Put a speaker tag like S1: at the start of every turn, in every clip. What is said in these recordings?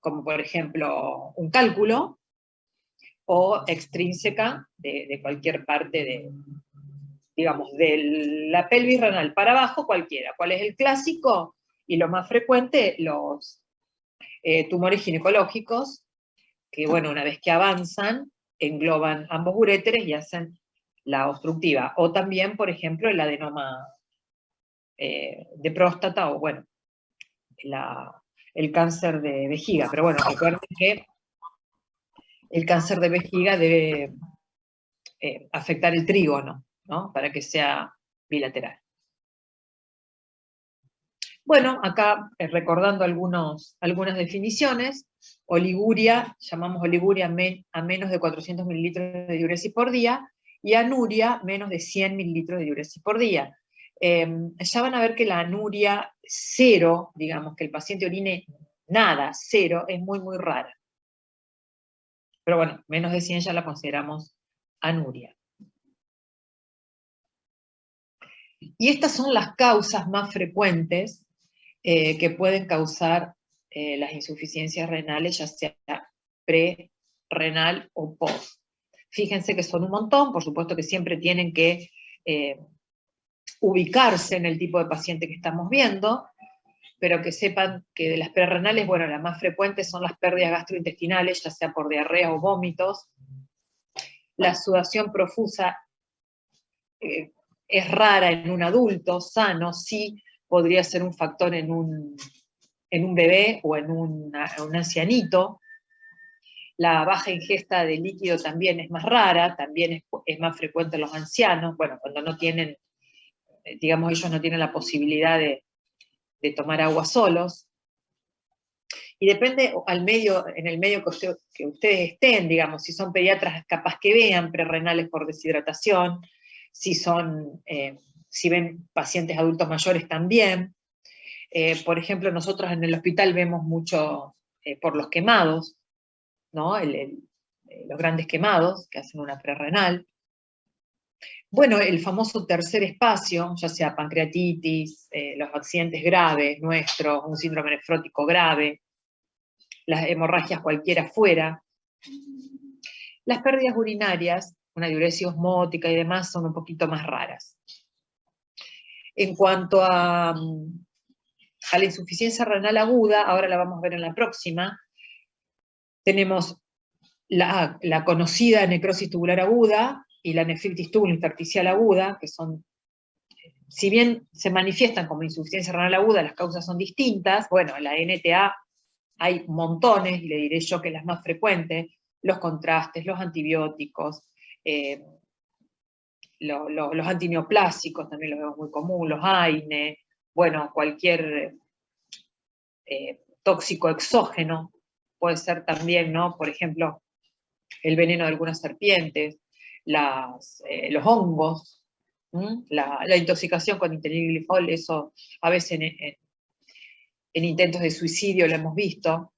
S1: como por ejemplo un cálculo, o extrínseca de cualquier parte digamos, de la pelvis renal para abajo, cualquiera. ¿Cuál es el clásico? Y lo más frecuente, los tumores ginecológicos, que bueno, una vez que avanzan, engloban ambos uréteres y hacen la obstructiva. O también, por ejemplo, el adenoma de próstata, o bueno, el cáncer de vejiga. Pero bueno, recuerden que el cáncer de vejiga debe afectar el trígono, ¿no? Para que sea bilateral. Bueno, acá recordando algunas definiciones, oliguria, llamamos oliguria a menos de 400 mililitros de diuresis por día, y anuria menos de 100 mililitros de diuresis por día. Ya van a ver que la anuria cero, digamos, que el paciente orine nada, cero, es muy, muy rara. Pero bueno, menos de 100 ya la consideramos anuria. Y estas son las causas más frecuentes que pueden causar las insuficiencias renales, ya sea pre-renal o post. Fíjense que son un montón, por supuesto que siempre tienen que ubicarse en el tipo de paciente que estamos viendo, pero que sepan que de las prerrenales, bueno, las más frecuentes son las pérdidas gastrointestinales, ya sea por diarrea o vómitos. La sudación profusa es rara en un adulto sano, sí podría ser un factor en un bebé o en un ancianito. La baja ingesta de líquido también es más rara, también es más frecuente en los ancianos, bueno, cuando no tienen, digamos, ellos no tienen la posibilidad de tomar agua solos. Y depende en el medio que ustedes estén, digamos, si son pediatras capaz que vean prerrenales por deshidratación, si ven pacientes adultos mayores también. Por ejemplo, nosotros en el hospital vemos mucho por los quemados, ¿no? Los grandes quemados que hacen una prerrenal. Bueno, el famoso tercer espacio, ya sea pancreatitis, los accidentes graves nuestros, un síndrome nefrótico grave, las hemorragias cualquiera fuera. Las pérdidas urinarias, una diuresis osmótica y demás, son un poquito más raras. En cuanto a la insuficiencia renal aguda, ahora la vamos a ver en la próxima, tenemos la conocida necrosis tubular aguda y la nefritis túbulo-intersticial aguda, que son, si bien se manifiestan como insuficiencia renal aguda, las causas son distintas. Bueno, la NTA hay montones, y le diré yo que las más frecuentes, los contrastes, los antibióticos, los antineoplásicos también los vemos muy común, los AINE, bueno, cualquier tóxico exógeno, puede ser también, ¿no? Por ejemplo, el veneno de algunas serpientes, los hongos, la intoxicación con interilglifol, eso a veces en intentos de suicidio lo hemos visto.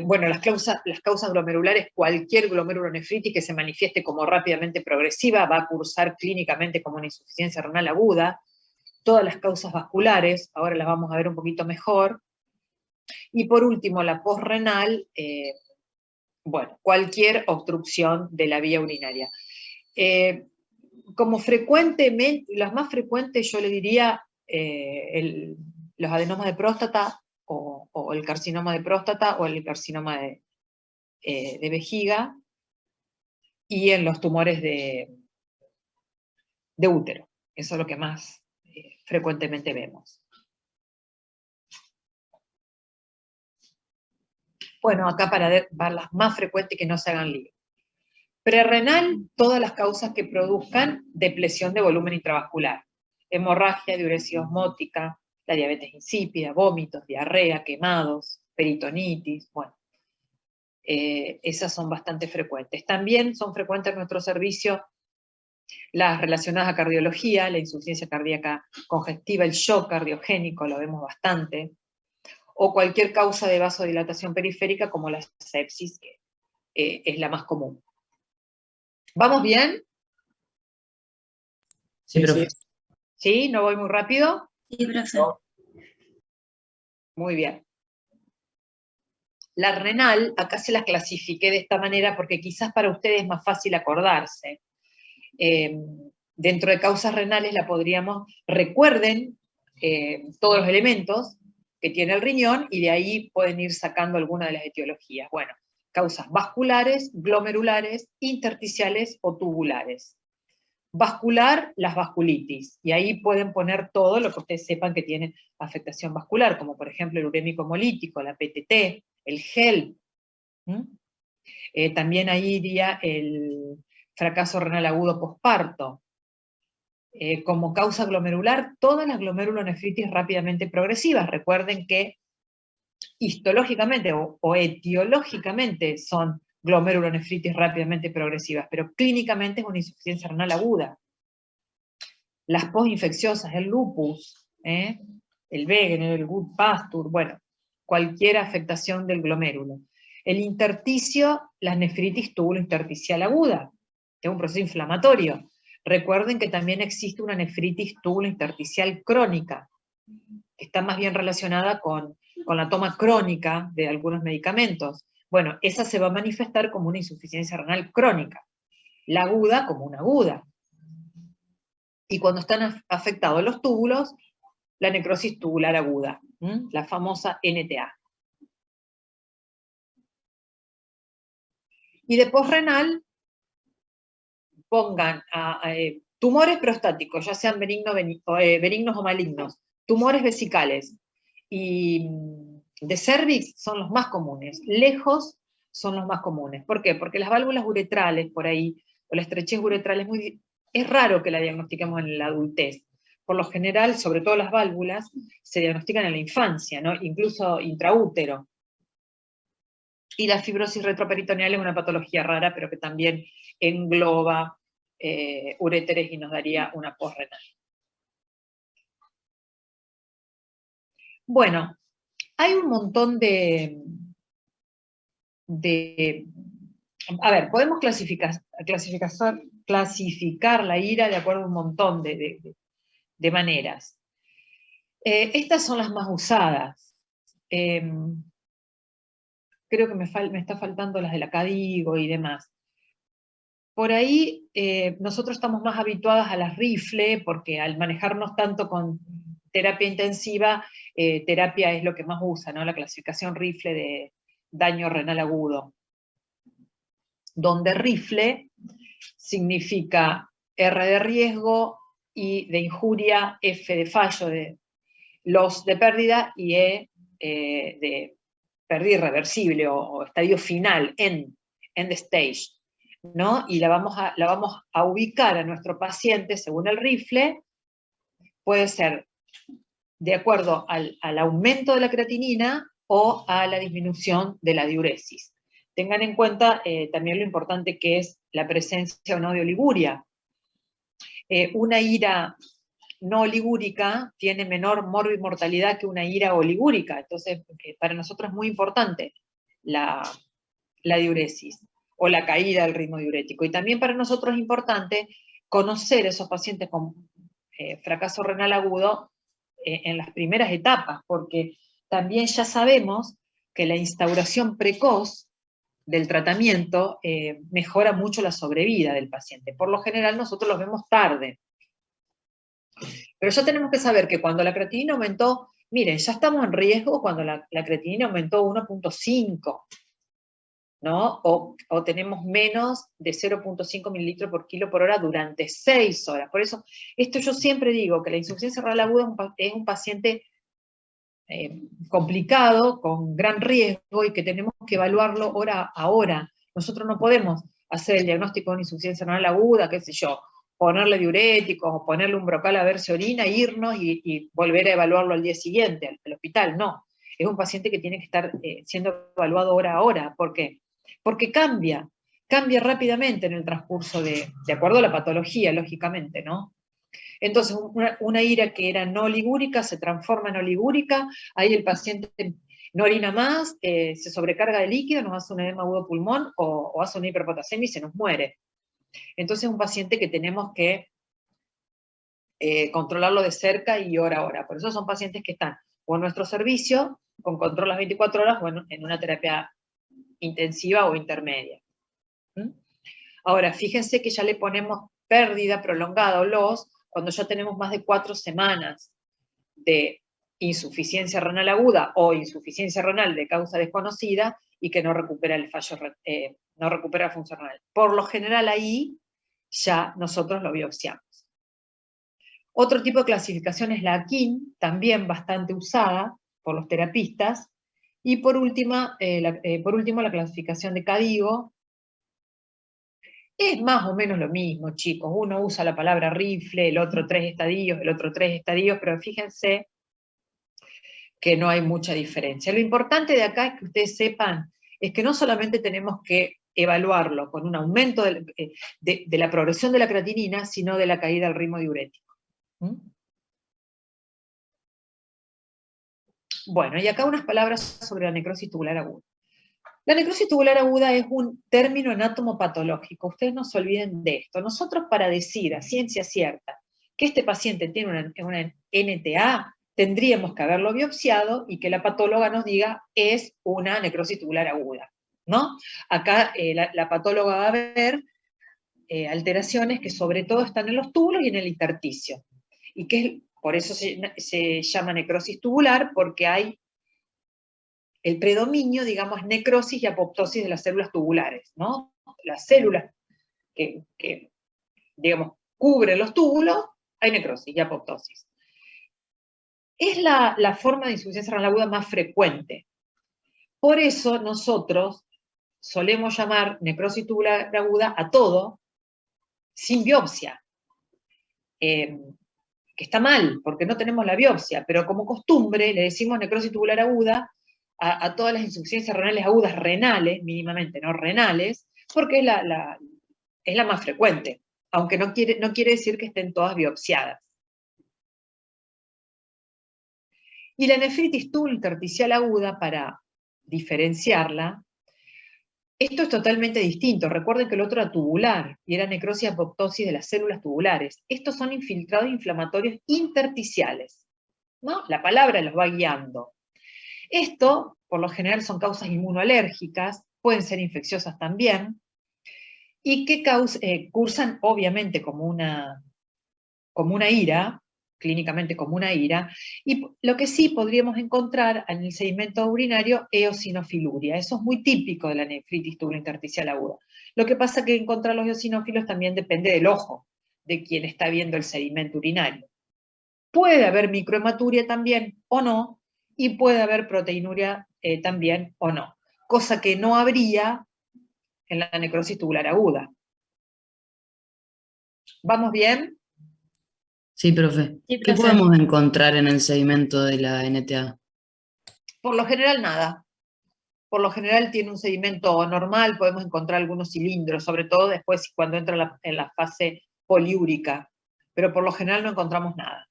S1: Bueno, las causas glomerulares, cualquier glomerulonefritis que se manifieste como rápidamente progresiva va a cursar clínicamente como una insuficiencia renal aguda. Todas las causas vasculares, ahora las vamos a ver un poquito mejor. Y por último, la posrenal, bueno, cualquier obstrucción de la vía urinaria. Como frecuentemente, las más frecuentes yo le diría los adenomas de próstata, o el carcinoma de próstata, o el carcinoma de vejiga, y en los tumores de útero. Eso es lo que más frecuentemente vemos. Bueno, acá para ver las más frecuentes que no se hagan lío. Prerrenal, todas las causas que produzcan depresión de volumen intravascular. Hemorragia, diuresis osmótica, la diabetes insípida, vómitos, diarrea, quemados, peritonitis, bueno. Esas son bastante frecuentes. También son frecuentes en nuestro servicio las relacionadas a cardiología, la insuficiencia cardíaca congestiva, el shock cardiogénico, lo vemos bastante, o cualquier causa de vasodilatación periférica como la sepsis, que es la más común. ¿Vamos bien?
S2: Sí, profe.
S1: ¿Sí? ¿No voy muy rápido?
S3: Sí, profe.
S1: Muy bien. La renal, acá se las clasifiqué de esta manera porque quizás para ustedes es más fácil acordarse. Dentro de causas renales la podríamos, recuerden todos los elementos que tiene el riñón y de ahí pueden ir sacando alguna de las etiologías. Bueno, causas vasculares, glomerulares, intersticiales o tubulares. Vascular, las vasculitis, y ahí pueden poner todo lo que ustedes sepan que tiene afectación vascular, como por ejemplo el urémico hemolítico, la PTT, el GEL. También ahí iría el fracaso renal agudo posparto. Como causa glomerular, todas las glomerulonefritis rápidamente progresivas. Recuerden que histológicamente o etiológicamente son glomerulonefritis rápidamente progresivas, pero clínicamente es una insuficiencia renal aguda. Las postinfecciosas, el lupus, el Wegener, el Goodpasture, bueno, cualquier afectación del glomérulo. El intersticio, la nefritis túbulo-intersticial aguda, que es un proceso inflamatorio. Recuerden que también existe una nefritis túbulo-intersticial crónica, que está más bien relacionada con la toma crónica de algunos medicamentos. Bueno, esa se va a manifestar como una insuficiencia renal crónica. La aguda como una aguda. Y cuando están afectados los túbulos, la necrosis tubular aguda, la famosa NTA. Y de posrenal, pongan tumores prostáticos, ya sean benignos o malignos, tumores vesicales y de cervix son los más comunes, lejos son los más comunes. ¿Por qué? Porque las válvulas uretrales por ahí, o la estrechez uretral es raro que la diagnostiquemos en la adultez. Por lo general, sobre todo las válvulas, se diagnostican en la infancia, ¿no? Incluso intraútero. Y la fibrosis retroperitoneal es una patología rara, pero que también engloba uréteres y nos daría una posrenal. Bueno, hay un montón a ver, podemos clasificar la ira de acuerdo a un montón de maneras. Estas son las más usadas. Creo que me está faltando las de la CADIGO y demás. Por ahí nosotros estamos más habituadas a las rifle, porque al manejarnos tanto con terapia intensiva, terapia es lo que más usa, ¿no? La clasificación rifle de daño renal agudo. Donde rifle significa R de riesgo, I de injuria, F de fallo, de loss de pérdida, y E de pérdida irreversible o estadio final, end stage, ¿no? Y la vamos a ubicar a nuestro paciente según el rifle, puede ser de acuerdo al aumento de la creatinina o a la disminución de la diuresis. Tengan en cuenta también lo importante que es la presencia o no de oliguria. Una ira no oligúrica tiene menor morbimortalidad que una ira oligúrica, entonces para nosotros es muy importante la diuresis o la caída del ritmo diurético. Y también para nosotros es importante conocer esos pacientes con fracaso renal agudo en las primeras etapas, porque también ya sabemos que la instauración precoz del tratamiento mejora mucho la sobrevida del paciente. Por lo general nosotros los vemos tarde. Pero ya tenemos que saber que cuando la creatinina aumentó, miren, ya estamos en riesgo cuando la creatinina aumentó 1.5, ¿no? O tenemos menos de 0.5 mililitros por kilo por hora durante 6 horas. Por eso, esto yo siempre digo, que la insuficiencia renal aguda es un paciente complicado, con gran riesgo, y que tenemos que evaluarlo hora a hora. Nosotros no podemos hacer el diagnóstico de una insuficiencia renal aguda, qué sé yo, ponerle diuréticos o ponerle un brocal a ver si orina, irnos y volver a evaluarlo al día siguiente al hospital. No, es un paciente que tiene que estar siendo evaluado hora a hora. ¿Por qué? Porque cambia rápidamente en el transcurso de acuerdo a la patología, lógicamente, ¿no? Entonces, una ira que era no oligúrica se transforma en oligúrica, ahí el paciente no orina más, se sobrecarga de líquido, nos hace un edema agudo pulmón o hace una hiperpotasemia y se nos muere. Entonces es un paciente que tenemos que controlarlo de cerca y hora a hora. Por eso son pacientes que están o en nuestro servicio con control las 24 horas, bueno, en una terapia intensiva o intermedia. ¿Mm? Ahora, fíjense que ya le ponemos pérdida prolongada o loss cuando ya tenemos más de 4 semanas de insuficiencia renal aguda o insuficiencia renal de causa desconocida y que no recupera el fallo, no recupera la función renal. Por lo general ahí ya nosotros lo biopsiamos. Otro tipo de clasificación es la AKIN, también bastante usada por los terapistas. Y por último, la clasificación de CADIGO. Es más o menos lo mismo, chicos. Uno usa la palabra rifle, el otro 3 estadios, el otro 3 estadios, pero fíjense que no hay mucha diferencia. Lo importante de acá es que ustedes sepan, es que no solamente tenemos que evaluarlo con un aumento de la progresión de la creatinina, sino de la caída del ritmo diurético. ¿Mm? Bueno, y acá unas palabras sobre la necrosis tubular aguda. La necrosis tubular aguda es un término anatomopatológico. Ustedes no se olviden de esto. Nosotros, para decir a ciencia cierta que este paciente tiene una NTA, tendríamos que haberlo biopsiado y que la patóloga nos diga es una necrosis tubular aguda, ¿no? Acá la patóloga va a ver alteraciones que sobre todo están en los túbulos y en el intersticio. Y que por eso se llama necrosis tubular, porque hay el predominio, digamos, necrosis y apoptosis de las células tubulares, ¿no? Las células que digamos, cubren los túbulos, hay necrosis y apoptosis. Es la forma de insuficiencia renal aguda más frecuente. Por eso nosotros solemos llamar necrosis tubular aguda a todo sin biopsia. Que está mal, porque no tenemos la biopsia, pero como costumbre le decimos necrosis tubular aguda a todas las insuficiencias renales agudas renales, mínimamente, no renales, porque es la más frecuente, aunque no quiere decir que estén todas biopsiadas. Y la nefritis tubulointersticial aguda, para diferenciarla, esto es totalmente distinto. Recuerden que el otro era tubular, y era necrosis y apoptosis de las células tubulares. Estos son infiltrados inflamatorios intersticiales, ¿no? La palabra los va guiando. Esto, por lo general, son causas inmunoalérgicas, pueden ser infecciosas también, y que cursan obviamente como una ira, clínicamente como una ira, y lo que sí podríamos encontrar en el sedimento urinario, eosinofiluria. Eso es muy típico de la nefritis tubulointersticial aguda. Lo que pasa es que encontrar los eosinófilos también depende del ojo de quien está viendo el sedimento urinario. Puede haber microhematuria también o no, y puede haber proteinuria también o no, cosa que no habría en la necrosis tubular aguda. ¿Vamos bien?
S2: Sí, profe.
S1: Sí,
S2: ¿Qué
S1: profe.
S2: podemos encontrar en el sedimento de la NTA?
S1: Por lo general nada. Por lo general tiene un sedimento normal, podemos encontrar algunos cilindros, sobre todo después cuando entra en la fase poliúrica, pero por lo general no encontramos nada.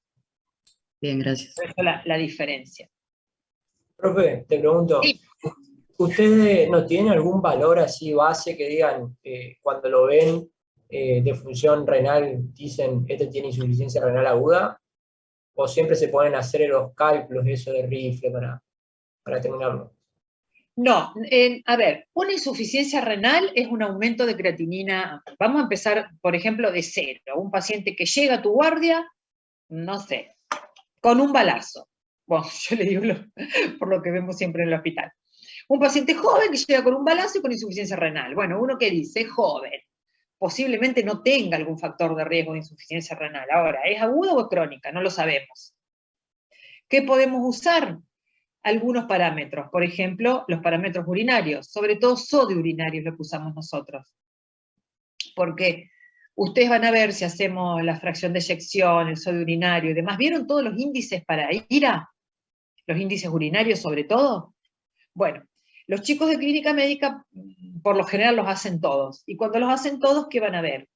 S2: Bien, gracias.
S1: Por eso la diferencia.
S3: Profe, te pregunto,
S1: Sí.
S3: ¿ustedes no tienen algún valor así base que digan, cuando lo ven de función renal, dicen, este tiene insuficiencia renal aguda? ¿O siempre se ponen a hacer los cálculos eso de rifle para terminarlo?
S1: No, a ver, una insuficiencia renal es un aumento de creatinina. Vamos a empezar, por ejemplo, de cero. Un paciente que llega a tu guardia, no sé, con un balazo. Bueno, yo le digo por lo que vemos siempre en el hospital. Un paciente joven que llega con un balazo y con insuficiencia renal. Bueno, uno que dice, joven, posiblemente no tenga algún factor de riesgo de insuficiencia renal. Ahora, ¿es aguda o es crónica? No lo sabemos. ¿Qué podemos usar? Algunos parámetros, por ejemplo, los parámetros urinarios, sobre todo sodio urinario es lo que usamos nosotros. Porque ustedes van a ver si hacemos la fracción de eyección, el sodio urinario y demás. ¿Vieron todos los índices para IRA? Los índices urinarios sobre todo. Bueno, los chicos de clínica médica por lo general los hacen todos. Y cuando los hacen todos, ¿qué van a ver?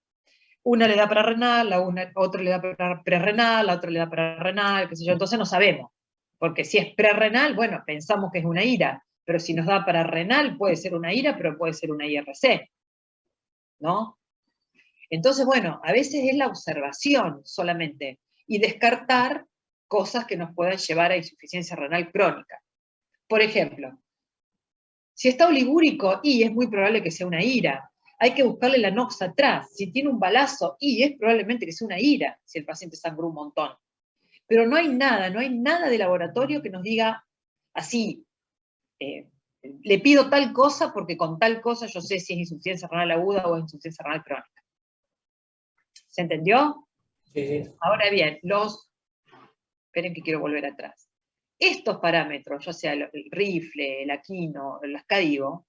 S1: Una le da prerrenal, otra le da prerrenal, la otra le da prerrenal, qué sé yo, entonces no sabemos. Porque si es prerrenal, bueno, pensamos que es una IRA, pero si nos da prerrenal puede ser una IRA, pero puede ser una IRC, ¿no? Entonces, bueno, a veces es la observación solamente y descartar cosas que nos puedan llevar a insuficiencia renal crónica. Por ejemplo, si está oligúrico, y es muy probable que sea una ira. Hay que buscarle la nox atrás. Si tiene un balazo, y es probablemente que sea una ira, si el paciente sangró un montón. Pero no hay nada de laboratorio que nos diga así, le pido tal cosa porque con tal cosa yo sé si es insuficiencia renal aguda o insuficiencia renal crónica. ¿Se entendió?
S3: Sí, sí.
S1: Ahora bien, esperen que quiero volver atrás. Estos parámetros, ya sea el rifle, el aquino, el ascadivo,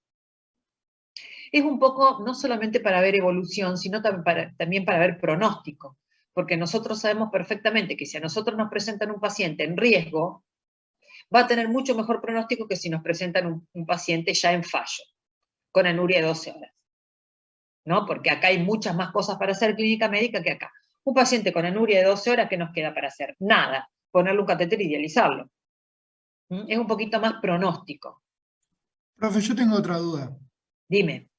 S1: es un poco no solamente para ver evolución, sino también para ver pronóstico, porque nosotros sabemos perfectamente que si a nosotros nos presentan un paciente en riesgo, va a tener mucho mejor pronóstico que si nos presentan un paciente ya en fallo, con anuria de 12 horas. ¿No? Porque acá hay muchas más cosas para hacer clínica médica que acá. Un paciente con anuria de 12 horas, ¿qué nos queda para hacer? Nada, ponerle un catéter y dializarlo. Es un poquito más pronóstico.
S4: Profe, yo tengo otra duda.
S1: Dime.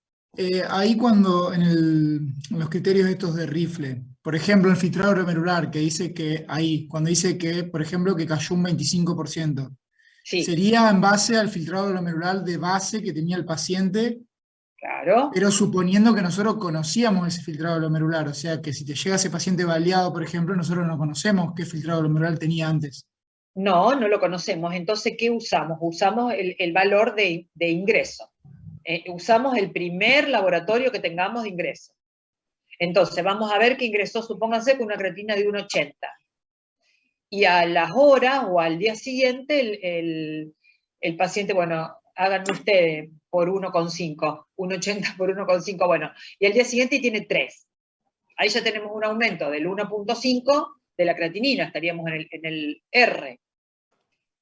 S4: Ahí cuando en los criterios estos de rifle, por ejemplo, el filtrado glomerular, que dice que ahí, cuando dice que, por ejemplo, que cayó un 25%,
S1: Sí,
S4: sería en base al filtrado glomerular de base que tenía el paciente,
S1: claro.
S4: pero suponiendo que nosotros conocíamos ese filtrado glomerular, o sea, que si te llega ese paciente baleado, por ejemplo, nosotros no conocemos qué filtrado glomerular tenía antes.
S1: No, no lo conocemos. Entonces, ¿qué usamos? Usamos el valor de ingreso. Usamos el primer laboratorio que tengamos de ingreso. Entonces, vamos a ver que ingresó, supónganse, con una creatina de 1,80. Y a las horas o al día siguiente, el paciente, bueno, hagan ustedes por 1,5, 1,80 por 1,5, bueno, y al día siguiente tiene 3. Ahí ya tenemos un aumento del 1,5 de la creatinina, estaríamos en el R.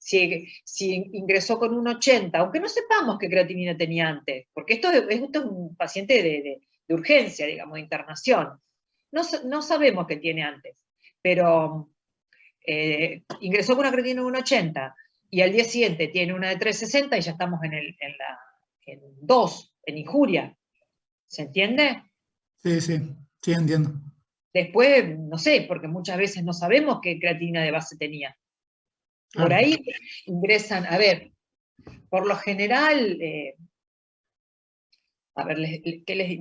S1: Si ingresó con 1,80, aunque no sepamos qué creatinina tenía antes, porque esto es un paciente de urgencia, digamos, de internación. No sabemos qué tiene antes, pero ingresó con una creatinina de 1,80 y al día siguiente tiene una de 3,60 y ya estamos en 2, en injuria. ¿Se entiende?
S4: Sí, entiendo.
S1: Después, no sé, porque muchas veces no sabemos qué creatinina de base tenía. Por
S4: Claro.
S1: ahí ingresan, a ver, por lo general, a ver,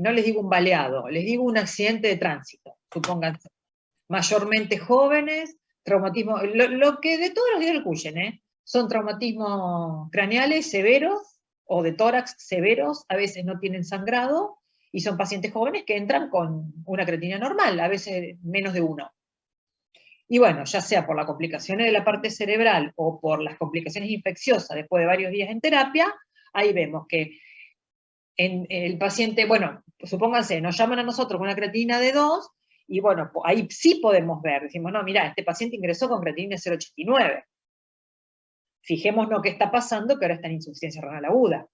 S1: no les digo un baleado, les digo un accidente de tránsito, supónganse. Mayormente jóvenes, traumatismo, lo que de todos los días escuchen, son traumatismos craneales severos o de tórax severos, a veces no tienen sangrado, y son pacientes jóvenes que entran con una creatinina normal, a veces menos de 1. Y bueno, ya sea por las complicaciones de la parte cerebral o por las complicaciones infecciosas después de varios días en terapia, ahí vemos que en el paciente, bueno, supónganse, nos llaman a nosotros con una creatinina de 2, y bueno, ahí sí podemos ver, decimos, no, mira, este paciente ingresó con creatinina 0,89. Fijémonos qué está pasando, que ahora está en insuficiencia renal aguda.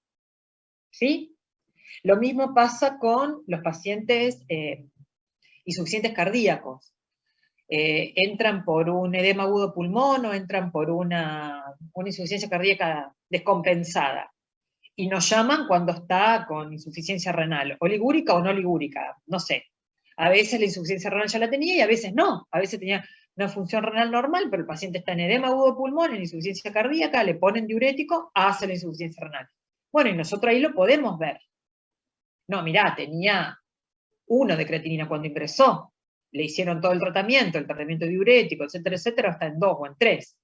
S1: ¿Sí? Lo mismo pasa con los pacientes insuficientes cardíacos. Entran por un edema agudo pulmón o entran por una insuficiencia cardíaca descompensada. Y nos llaman cuando está con insuficiencia renal, o ligúrica o no ligúrica, no sé. A veces la insuficiencia renal ya la tenía y a veces no. A veces tenía una función renal normal, pero el paciente está en edema agudo de pulmón, en insuficiencia cardíaca, le ponen diurético, hace la insuficiencia renal. Bueno, y nosotros ahí lo podemos ver. No, mirá, tenía 1 de creatinina cuando ingresó. Le hicieron todo el tratamiento diurético, etcétera, hasta en 2 o en 3.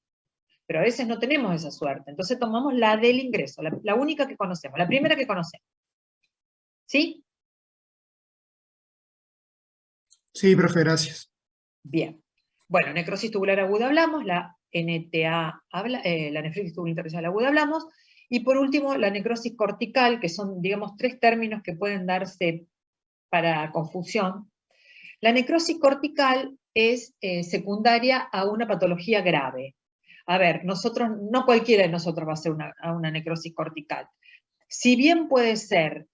S1: Pero a veces no tenemos esa suerte. Entonces tomamos la del ingreso, la única que conocemos, la primera que conocemos. ¿Sí?
S4: Sí, profe, gracias.
S1: Bien. Bueno, necrosis tubular aguda hablamos, la NTA, la nefritis tubular intersticial aguda hablamos, y por último la necrosis cortical, que son, digamos, 3 términos que pueden darse para confusión. La necrosis cortical es secundaria a una patología grave. A ver, no cualquiera de nosotros va a hacer una necrosis cortical. Si bien puede ser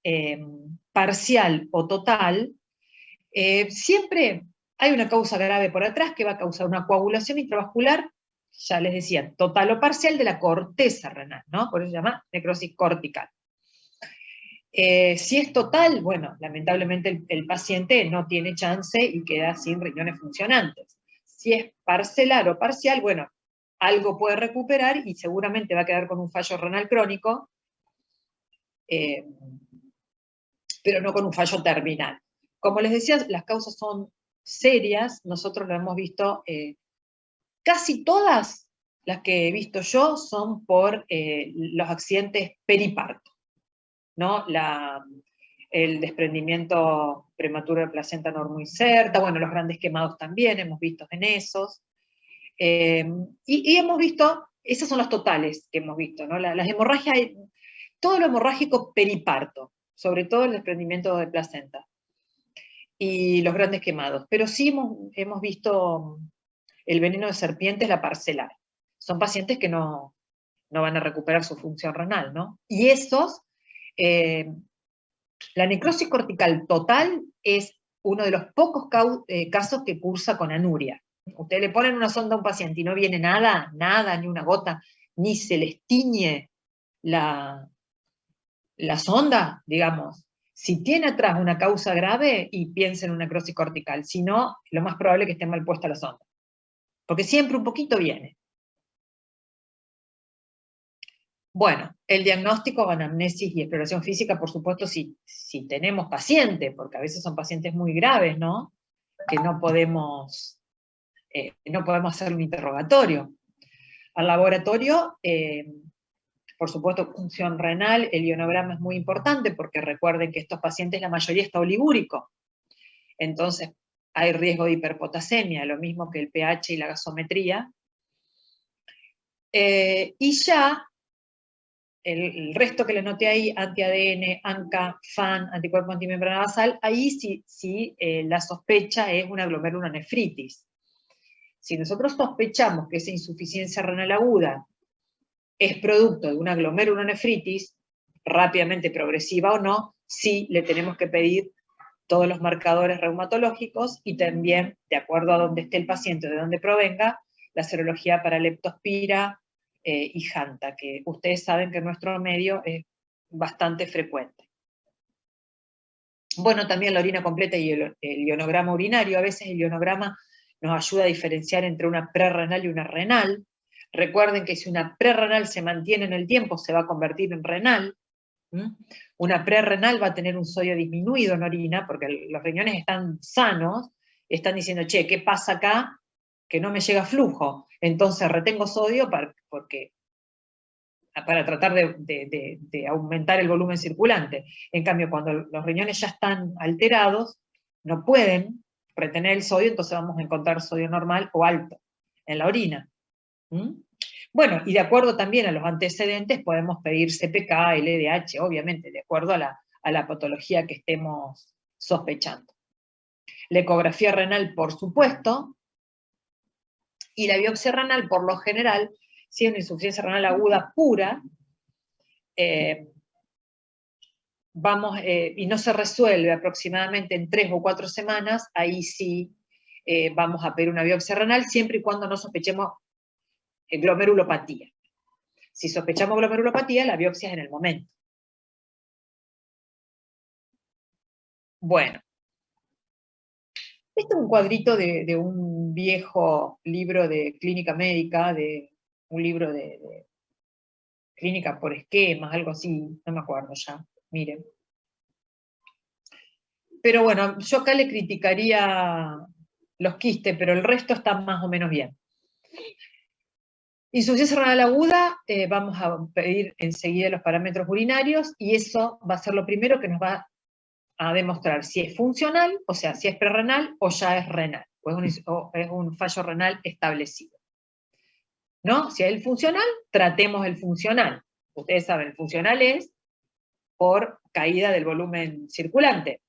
S1: parcial o total, siempre hay una causa grave por atrás que va a causar una coagulación intravascular, ya les decía, total o parcial de la corteza renal, ¿no? Por eso se llama necrosis cortical. Si es total, bueno, lamentablemente el paciente no tiene chance y queda sin riñones funcionantes. Si es parcelar o parcial, bueno, algo puede recuperar y seguramente va a quedar con un fallo renal crónico, pero no con un fallo terminal. Como les decía, las causas son serias, nosotros lo hemos visto, casi todas las que he visto yo son por los accidentes periparto, ¿no? El desprendimiento prematuro de placenta normoinserta, bueno, los grandes quemados también hemos visto en esos, y hemos visto, esas son las totales que hemos visto, ¿no? Las hemorragias, todo lo hemorrágico periparto, sobre todo el desprendimiento de placenta, y los grandes quemados, pero sí hemos visto el veneno de serpientes, la parcelar. Son pacientes que no van a recuperar su función renal, ¿no? Y esos, la necrosis cortical total es uno de los pocos casos que cursa con anuria. Ustedes le ponen una sonda a un paciente y no viene nada, ni una gota, ni se les tiñe la sonda, digamos. Si tiene atrás una causa grave, y piensa en una necrosis cortical, si no, lo más probable es que esté mal puesta la sonda. Porque siempre un poquito viene. Bueno, el diagnóstico, anamnesis y exploración física, por supuesto, si tenemos pacientes, porque a veces son pacientes muy graves, ¿no? Que no podemos hacer un interrogatorio. Al laboratorio, por supuesto, función renal, el ionograma es muy importante, porque recuerden que estos pacientes, la mayoría está oligúrico. Entonces, hay riesgo de hiperpotasemia, lo mismo que el pH y la gasometría. Y ya, el resto que les noté ahí, anti-ADN, ANCA, FAN, anticuerpo antimembrana basal, ahí sí la sospecha es una glomerulonefritis. Si nosotros sospechamos que esa insuficiencia renal aguda es producto de una glomerulonefritis, rápidamente progresiva o no, sí le tenemos que pedir todos los marcadores reumatológicos y también, de acuerdo a dónde esté el paciente, de dónde provenga, la serología para leptospira y Hanta, que ustedes saben que en nuestro medio es bastante frecuente. Bueno, también la orina completa y el ionograma urinario. A veces el ionograma nos ayuda a diferenciar entre una prerrenal y una renal. Recuerden que si una prerrenal se mantiene en el tiempo, se va a convertir en renal. Una prerrenal va a tener un sodio disminuido en orina, porque los riñones están sanos, están diciendo, che, ¿qué pasa acá? Que no me llega flujo. Entonces retengo sodio para tratar de aumentar el volumen circulante. En cambio, cuando los riñones ya están alterados, no pueden retener el sodio, entonces vamos a encontrar sodio normal o alto en la orina. Bueno, y de acuerdo también a los antecedentes podemos pedir CPK, LDH, obviamente, de acuerdo a la patología que estemos sospechando. La ecografía renal, por supuesto, y la biopsia renal, por lo general, si es una insuficiencia renal aguda pura, y no se resuelve aproximadamente en 3 o 4 semanas, ahí sí vamos a pedir una biopsia renal, siempre y cuando no sospechemos glomerulopatía. Si sospechamos glomerulopatía, la biopsia es en el momento. Bueno. Este es un cuadrito de un viejo libro de clínica médica, un libro de clínica por esquemas, algo así, no me acuerdo ya, miren. Pero bueno, yo acá le criticaría los quistes, pero el resto está más o menos bien. Insuficiencia renal aguda, vamos a pedir enseguida los parámetros urinarios, y eso va a ser lo primero que nos va a demostrar si es funcional, o sea, si es prerrenal o ya es renal, o es un fallo renal establecido. ¿No? Si es el funcional, tratemos el funcional. Ustedes saben, el funcional es por caída del volumen circulante,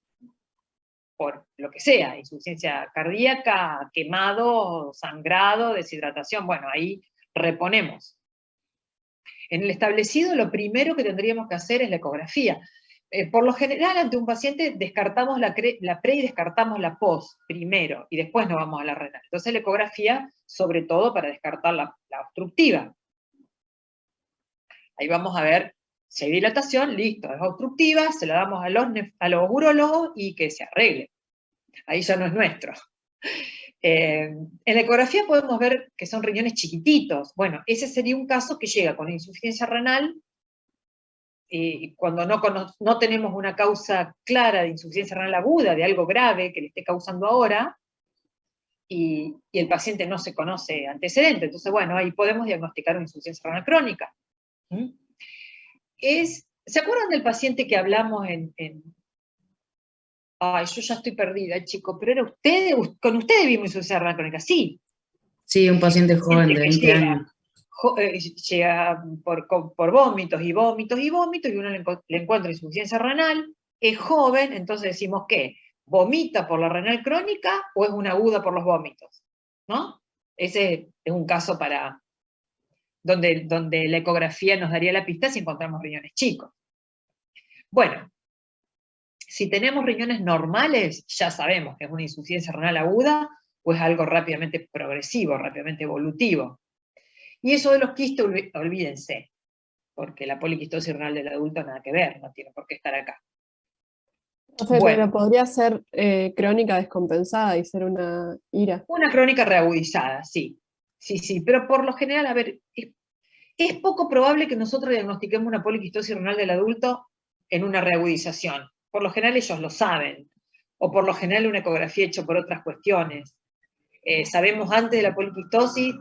S1: por lo que sea, insuficiencia cardíaca, quemado, sangrado, deshidratación, bueno, ahí reponemos. En el establecido, lo primero que tendríamos que hacer es la ecografía. Por lo general, ante un paciente, descartamos la pre y descartamos la post primero, y después nos vamos a la renal. Entonces la ecografía, sobre todo para descartar la obstructiva. Ahí vamos a ver si hay dilatación, listo, es obstructiva, se la damos a los urólogos y que se arregle. Ahí ya no es nuestro. En la ecografía podemos ver que son riñones chiquititos. Bueno, ese sería un caso que llega con insuficiencia renal, y cuando no tenemos una causa clara de insuficiencia renal aguda, de algo grave que le esté causando ahora, y el paciente no se conoce antecedente. Entonces, bueno, ahí podemos diagnosticar una insuficiencia renal crónica. ¿Se acuerdan del paciente que hablamos Ay, yo ya estoy perdida, chico, pero era con ustedes vimos insuficiencia renal crónica, sí.
S2: Sí, un paciente joven de 20 años.
S1: Llega por vómitos y vómitos y vómitos, y uno le encuentra insuficiencia renal, es joven, entonces decimos ¿qué? ¿Vomita por la renal crónica o es una aguda por los vómitos? ¿No? Ese es un caso donde la ecografía nos daría la pista si encontramos riñones chicos. Bueno, si tenemos riñones normales, ya sabemos que es una insuficiencia renal aguda o es algo rápidamente progresivo, rápidamente evolutivo. Y eso de los quistes, olvídense, porque la poliquistosis renal del adulto nada que ver, no tiene por qué estar acá.
S5: Profe,
S1: Bueno,
S5: pero podría ser crónica descompensada y ser una IRA.
S1: una crónica reagudizada, sí. Sí, pero por lo general, a ver, es poco probable que nosotros diagnostiquemos una poliquistosis renal del adulto en una reagudización. Por lo general ellos lo saben, o por lo general una ecografía hecha por otras cuestiones. Sabemos antes de la poliquistosis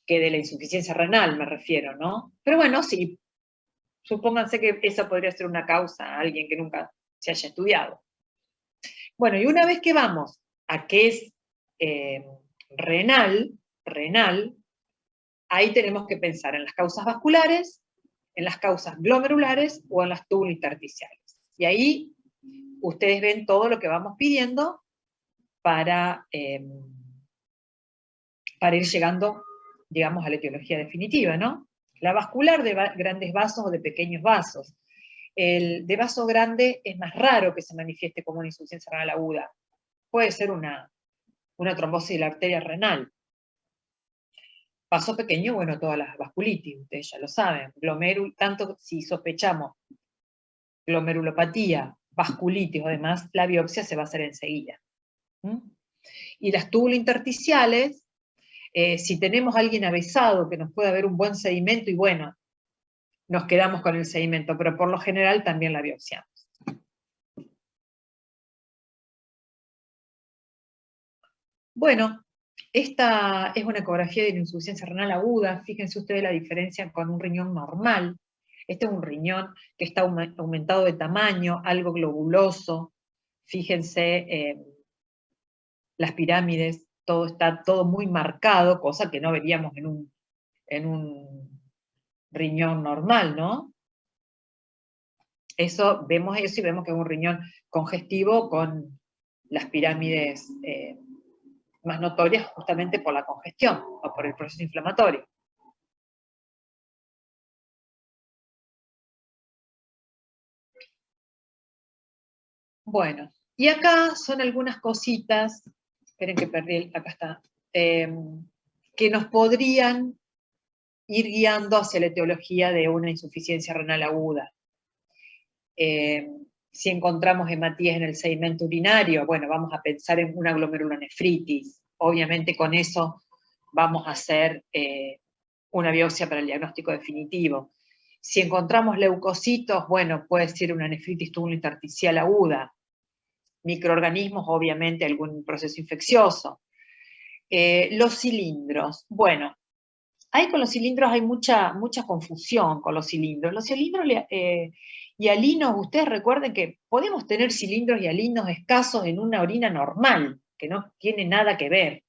S1: que de la insuficiencia renal, me refiero, ¿no? Pero bueno, sí, supónganse que esa podría ser una causa a alguien que nunca se haya estudiado. Bueno, y una vez que vamos a qué es renal, ahí tenemos que pensar en las causas vasculares, en las causas glomerulares o en las túbulo-intersticiales. Y ahí ustedes ven todo lo que vamos pidiendo para ir llegando, digamos, a la etiología definitiva, ¿no? La vascular de grandes vasos o de pequeños vasos. El de vaso grande es más raro que se manifieste como una insuficiencia renal aguda. Puede ser una trombosis de la arteria renal. Vaso pequeño, bueno, todas las vasculitis, ustedes ya lo saben. Tanto si sospechamos glomerulopatía, vasculitis o demás, la biopsia se va a hacer enseguida. Y las túbulo-intersticiales, si tenemos a alguien avesado que nos pueda ver un buen sedimento, y bueno, nos quedamos con el sedimento, pero por lo general también la biopsiamos. Bueno, esta es una ecografía de la insuficiencia renal aguda. Fíjense ustedes la diferencia con un riñón normal. Este es un riñón que está aumentado de tamaño, algo globuloso. Fíjense las pirámides, está todo muy marcado, cosa que no veríamos en un riñón normal, ¿no? Vemos eso y vemos que es un riñón congestivo con las pirámides más notorias justamente por la congestión o por el proceso inflamatorio. Bueno, y acá son algunas cositas, esperen que perdí, acá está, que nos podrían ir guiando hacia la etiología de una insuficiencia renal aguda. Si encontramos hematías en el sedimento urinario, bueno, vamos a pensar en una glomerulonefritis. Obviamente con eso vamos a hacer una biopsia para el diagnóstico definitivo. Si encontramos leucocitos, bueno, puede ser una nefritis túbulo-intersticial aguda. Microorganismos, obviamente, algún proceso infeccioso. Los cilindros, bueno, con los cilindros hay mucha confusión con los cilindros. Los cilindros y alinos, ustedes recuerden que podemos tener cilindros y alinos escasos en una orina normal, que no tiene nada que ver.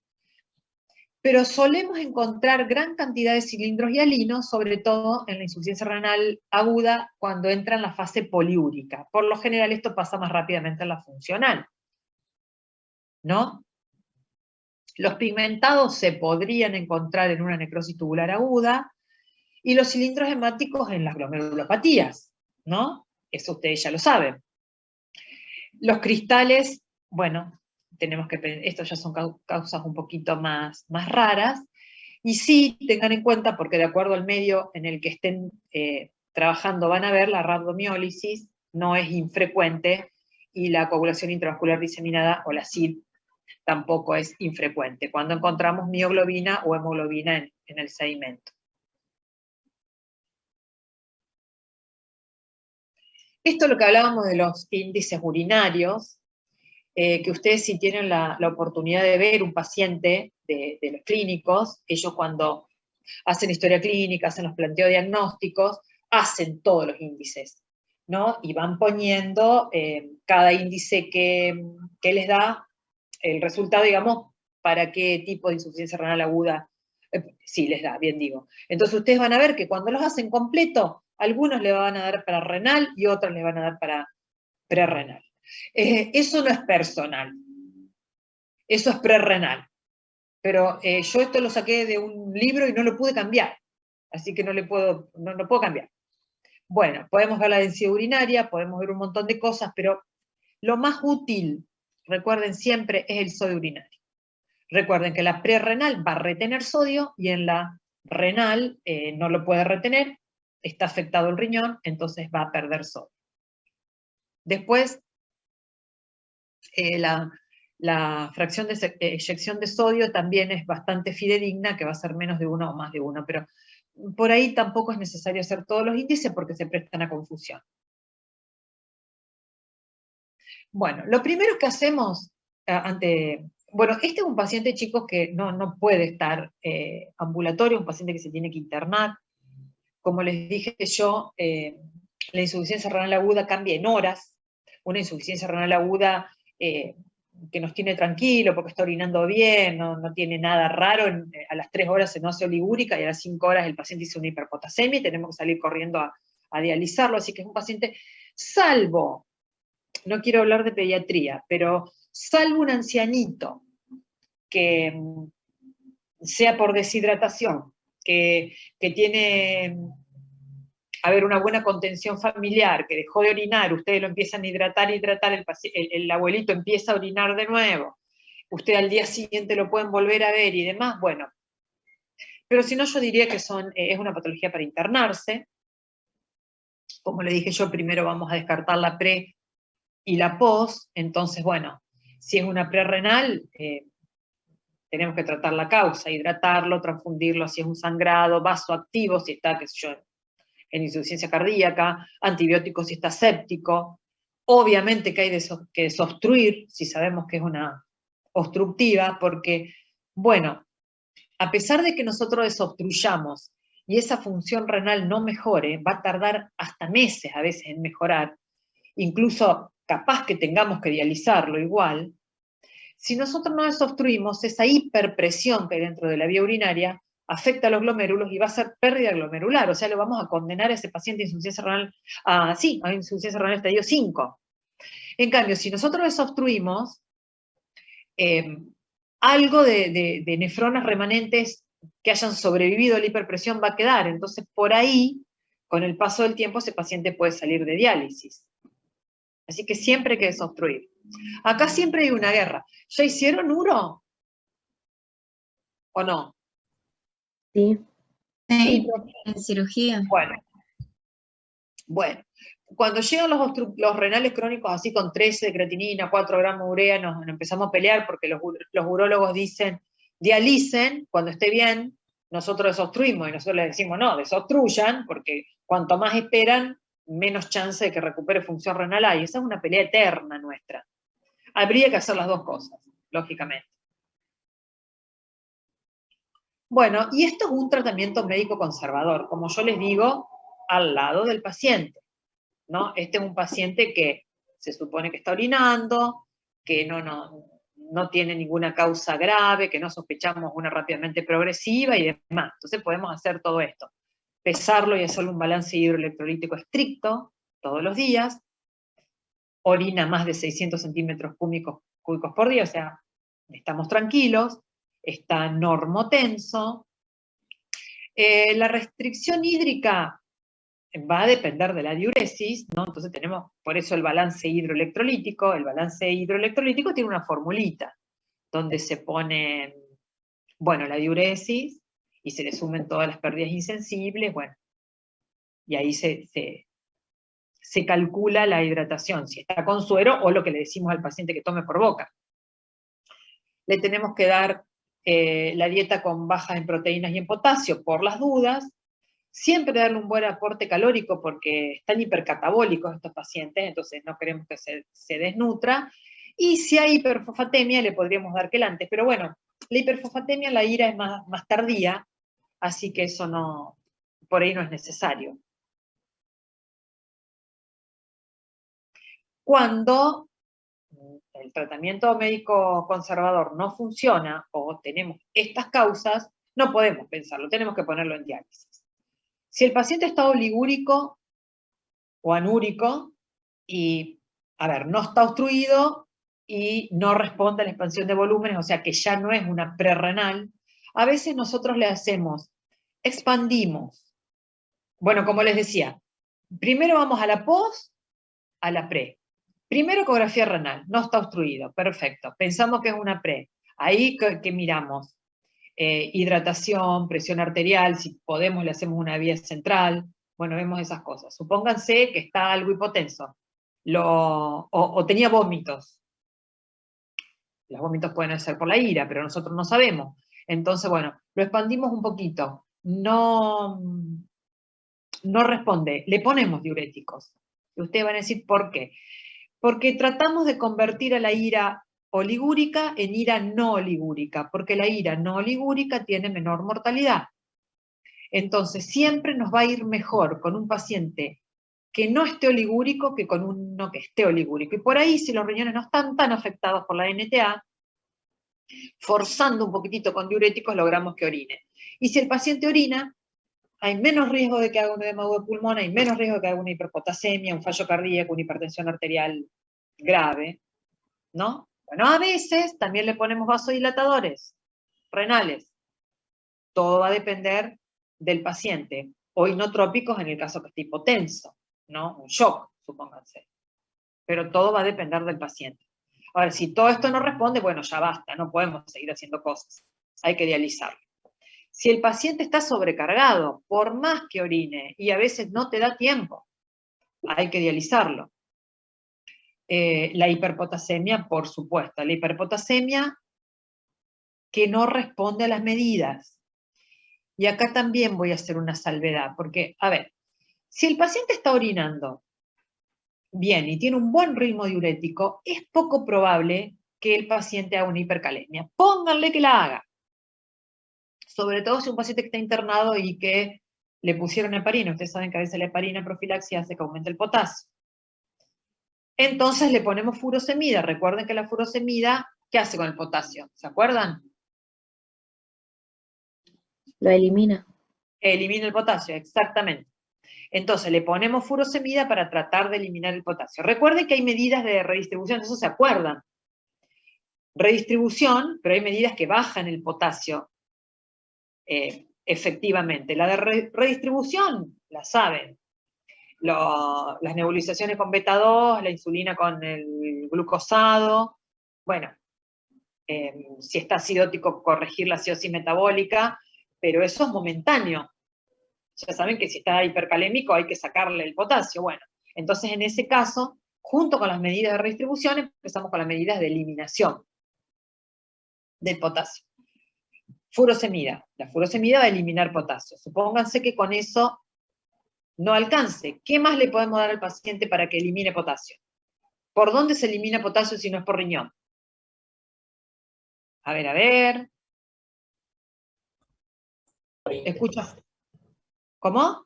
S1: Pero solemos encontrar gran cantidad de cilindros y alinos, sobre todo en la insuficiencia renal aguda, cuando entra en la fase poliúrica. Por lo general esto pasa más rápidamente en la funcional, ¿no? Los pigmentados se podrían encontrar en una necrosis tubular aguda, y los cilindros hemáticos en las glomerulopatías, ¿no? Eso ustedes ya lo saben. Los cristales, bueno, estos ya son causas un poquito más raras, y sí, tengan en cuenta, porque de acuerdo al medio en el que estén trabajando van a ver, la rhabdomiólisis no es infrecuente, y la coagulación intravascular diseminada, o la CID, tampoco es infrecuente, cuando encontramos mioglobina o hemoglobina en el sedimento. Esto es lo que hablábamos de los índices urinarios, que ustedes si tienen la oportunidad de ver un paciente de los clínicos, ellos cuando hacen historia clínica, hacen los planteos diagnósticos, hacen todos los índices, ¿no? Y van poniendo cada índice que les da el resultado, digamos, para qué tipo de insuficiencia renal aguda, sí les da, bien digo. Entonces ustedes van a ver que cuando los hacen completo, algunos le van a dar para renal y otros le van a dar para prerrenal. Eso no es personal, eso es prerrenal. Pero yo esto lo saqué de un libro y no lo pude cambiar, así que no puedo cambiar. Bueno, podemos ver la densidad urinaria, podemos ver un montón de cosas, pero lo más útil, recuerden siempre, es el sodio urinario. Recuerden que la prerrenal va a retener sodio y en la renal no lo puede retener, está afectado el riñón, entonces va a perder sodio. Después, la fracción de eyección de sodio también es bastante fidedigna, que va a ser menos de 1 o más de 1, pero por ahí tampoco es necesario hacer todos los índices porque se prestan a confusión. Bueno, lo primero que hacemos bueno, este es un paciente, chicos, que no puede estar ambulatorio, un paciente que se tiene que internar. Como les dije yo, la insuficiencia renal aguda cambia en horas. Una insuficiencia renal aguda que nos tiene tranquilo porque está orinando bien, no tiene nada raro, a las 3 horas se nos hace oligúrica y a las 5 horas el paciente hizo una hiperpotasemia y tenemos que salir corriendo a dializarlo, así que es un paciente, salvo, no quiero hablar de pediatría, pero salvo un ancianito que sea por deshidratación, que tiene una buena contención familiar, que dejó de orinar, ustedes lo empiezan a hidratar, el abuelito empieza a orinar de nuevo, usted al día siguiente lo pueden volver a ver y demás, bueno. Pero si no, yo diría que es una patología para internarse. Como le dije yo, primero vamos a descartar la pre y la post, entonces, bueno, si es una prerrenal, tenemos que tratar la causa, hidratarlo, transfundirlo, si es un sangrado, vasoactivo, si está, qué sé yo, en insuficiencia cardíaca, antibióticos si está séptico. Obviamente que hay que desobstruir, si sabemos que es una obstructiva, porque, bueno, a pesar de que nosotros desobstruyamos y esa función renal no mejore, va a tardar hasta meses a veces en mejorar, incluso capaz que tengamos que dializarlo igual. Si nosotros no desobstruimos, esa hiperpresión que hay dentro de la vía urinaria afecta a los glomérulos y va a ser pérdida glomerular, o sea, lo vamos a condenar a ese paciente a insuficiencia renal, a insuficiencia renal estadio 5. En cambio, si nosotros desobstruimos, algo de nefronas remanentes que hayan sobrevivido a la hiperpresión va a quedar, entonces por ahí, con el paso del tiempo, ese paciente puede salir de diálisis. Así que siempre hay que desobstruir. Acá siempre hay una guerra. ¿Ya hicieron uro? ¿O no?
S6: Sí.
S7: Sí, en cirugía.
S1: Bueno, cuando llegan los renales crónicos así con 13 de creatinina, 4 gramos de urea, nos empezamos a pelear porque los urólogos dicen, dialicen, cuando esté bien, nosotros desobstruimos, y nosotros les decimos, no, desobstruyan, porque cuanto más esperan, menos chance de que recupere función renal hay. Esa es una pelea eterna nuestra. Habría que hacer las dos cosas, lógicamente. Bueno, y esto es un tratamiento médico conservador, como yo les digo, al lado del paciente, ¿no? Este es un paciente que se supone que está orinando, que no tiene ninguna causa grave, que no sospechamos una rápidamente progresiva y demás. Entonces podemos hacer todo esto. Pesarlo y hacerle un balance hidroelectrolítico estricto todos los días. Orina más de 600 centímetros cúbicos por día, o sea, estamos tranquilos, está normotenso. La restricción hídrica va a depender de la diuresis, ¿no? Entonces tenemos, por eso el balance hidroelectrolítico. El balance hidroelectrolítico tiene una formulita, donde se pone, bueno, la diuresis, y se le sumen todas las pérdidas insensibles, bueno, y ahí se calcula la hidratación, si está con suero o lo que le decimos al paciente que tome por boca. le tenemos que dar la dieta con bajas en proteínas y en potasio por las dudas, siempre darle un buen aporte calórico porque están hipercatabólicos estos pacientes, entonces no queremos que se desnutra, y si hay hiperfosfatemia le podríamos dar quelantes, pero bueno, la hiperfosfatemia, la ira es más tardía, así que eso no, por ahí no es necesario. Cuando el tratamiento médico conservador no funciona o tenemos estas causas, no podemos pensarlo, tenemos que ponerlo en diálisis. Si el paciente está oligúrico o anúrico y, a ver, no está obstruido y no responde a la expansión de volúmenes, o sea que ya no es una prerrenal, a veces nosotros le hacemos, expandimos. Bueno, como les decía, primero vamos a la post, a la pre. Primero ecografía renal, no está obstruido, perfecto. Pensamos que es una pre. Ahí que miramos hidratación, presión arterial, si podemos le hacemos una vía central, bueno, vemos esas cosas. Supónganse que está algo hipotenso, o tenía vómitos. Los vómitos pueden ser por la ira, pero nosotros no sabemos. Entonces, bueno, lo expandimos un poquito. No responde, le ponemos diuréticos. Y ustedes van a decir, ¿por qué? Porque tratamos de convertir a la ira oligúrica en ira no oligúrica, porque la ira no oligúrica tiene menor mortalidad. Entonces, siempre nos va a ir mejor con un paciente que no esté oligúrico que con uno que esté oligúrico. Y por ahí, si los riñones no están tan afectados por la NTA, forzando un poquitito con diuréticos, logramos que orine. Y si el paciente orina, hay menos riesgo de que haga un edema de pulmón, hay menos riesgo de que haga una hiperpotasemia, un fallo cardíaco, una hipertensión arterial grave, ¿no? Bueno, a veces también le ponemos vasodilatadores renales. Todo va a depender del paciente. O inotrópicos en el caso que esté hipotenso, ¿no? Un shock, supónganse. Pero todo va a depender del paciente. Ahora, si todo esto no responde, bueno, ya basta, no podemos seguir haciendo cosas. Hay que dializarlo. Si el paciente está sobrecargado, por más que orine, y a veces no te da tiempo, hay que dializarlo. La hiperpotasemia, por supuesto. La hiperpotasemia que no responde a las medidas. Y acá también voy a hacer una salvedad, porque, a ver, si el paciente está orinando bien y tiene un buen ritmo diurético, es poco probable que el paciente haga una hipercalemia. Pónganle que la haga. Sobre todo si un paciente que está internado y que le pusieron heparina. Ustedes saben que a veces la heparina profilaxia hace que aumente el potasio. Entonces le ponemos furosemida. Recuerden que la furosemida, ¿qué hace con el potasio? ¿Se acuerdan?
S7: Lo elimina.
S1: Elimina el potasio, exactamente. Entonces le ponemos furosemida para tratar de eliminar el potasio. Recuerden que hay medidas de redistribución, eso se acuerdan. Redistribución, pero hay medidas que bajan el potasio efectivamente. La de redistribución, la saben. Las nebulizaciones con beta 2, la insulina con el glucosado, bueno, si está acidótico, corregir la acidosis metabólica, pero eso es momentáneo. Ya saben que si está hipercalémico hay que sacarle el potasio. Bueno, entonces en ese caso, junto con las medidas de redistribución, empezamos con las medidas de eliminación del potasio. Furosemida. La furosemida va a eliminar potasio. Supónganse que con eso no alcance. ¿Qué más le podemos dar al paciente para que elimine potasio? ¿Por dónde se elimina potasio si no es por riñón? A ver. Escucha. ¿Cómo?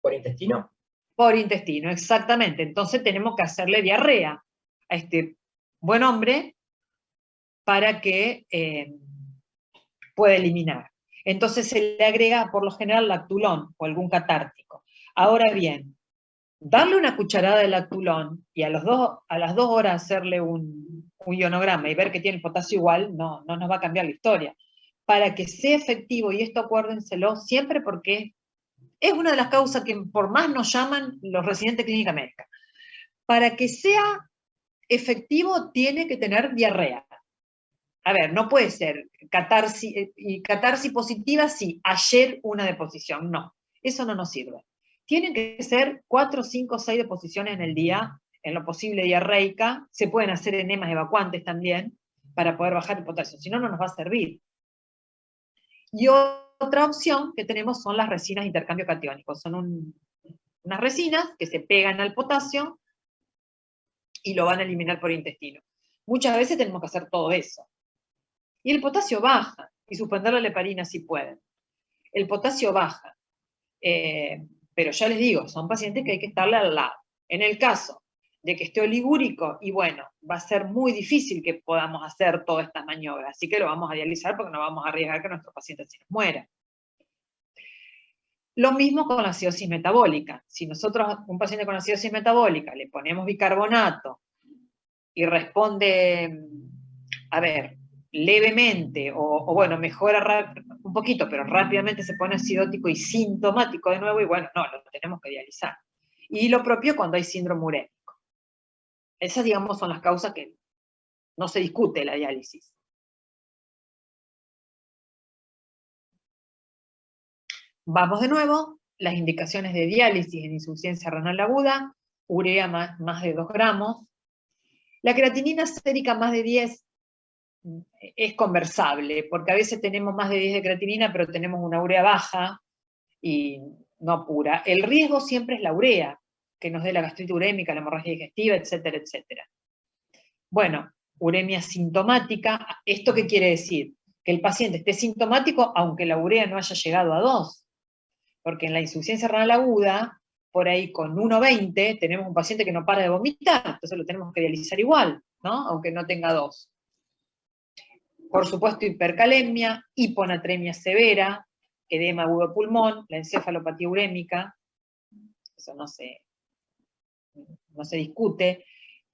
S3: ¿Por intestino?
S1: Por intestino, exactamente. Entonces tenemos que hacerle diarrea a este buen hombre para que pueda eliminar. Entonces se le agrega por lo general lactulón o algún catártico. Ahora bien, darle una cucharada de lactulón y a las 2 horas hacerle un ionograma y ver que tiene el potasio igual, no nos va a cambiar la historia. Para que sea efectivo, y esto acuérdenselo siempre porque es una de las causas que por más nos llaman los residentes de clínica médica. Para que sea efectivo tiene que tener diarrea. A ver, no puede ser catarsis positiva, sí, ayer una deposición, no, eso no nos sirve. Tienen que ser 4, 5, 6 deposiciones en el día, en lo posible diarreica, se pueden hacer enemas evacuantes también, para poder bajar el potasio, si no, no nos va a servir. Y otra opción que tenemos son las resinas de intercambio catiónico. Son unas resinas que se pegan al potasio y lo van a eliminar por intestino. Muchas veces tenemos que hacer todo eso. Y el potasio baja, y suspender la heparina si pueden. El potasio baja. Pero ya les digo, son pacientes que hay que estarle al lado. En el caso de que esté oligúrico, y bueno, va a ser muy difícil que podamos hacer todas estas maniobras, así que lo vamos a dializar porque no vamos a arriesgar que nuestro paciente se nos muera. Lo mismo con la acidosis metabólica. Si nosotros a un paciente con acidosis metabólica le ponemos bicarbonato y responde, a ver, levemente, o bueno, mejora un poquito, pero rápidamente se pone acidótico y sintomático de nuevo, y bueno, no, lo tenemos que dializar. Y lo propio cuando hay síndrome urémico. Esas, digamos, son las causas que no se discute la diálisis. Vamos de nuevo, las indicaciones de diálisis en insuficiencia renal aguda, urea más de 2 gramos. La creatinina sérica más de 10 es conversable, porque a veces tenemos más de 10 de creatinina, pero tenemos una urea baja y no pura. El riesgo siempre es la urea, que nos dé la gastritis urémica, la hemorragia digestiva, etcétera, etcétera. Bueno, uremia sintomática, ¿esto qué quiere decir? Que el paciente esté sintomático aunque la urea no haya llegado a 2. Porque en la insuficiencia renal aguda, por ahí con 1,20 tenemos un paciente que no para de vomitar, entonces lo tenemos que dializar igual, ¿no? Aunque no tenga 2. Por supuesto, hipercalemia, hiponatremia severa, edema agudo de pulmón, la encefalopatía urémica, eso no se discute.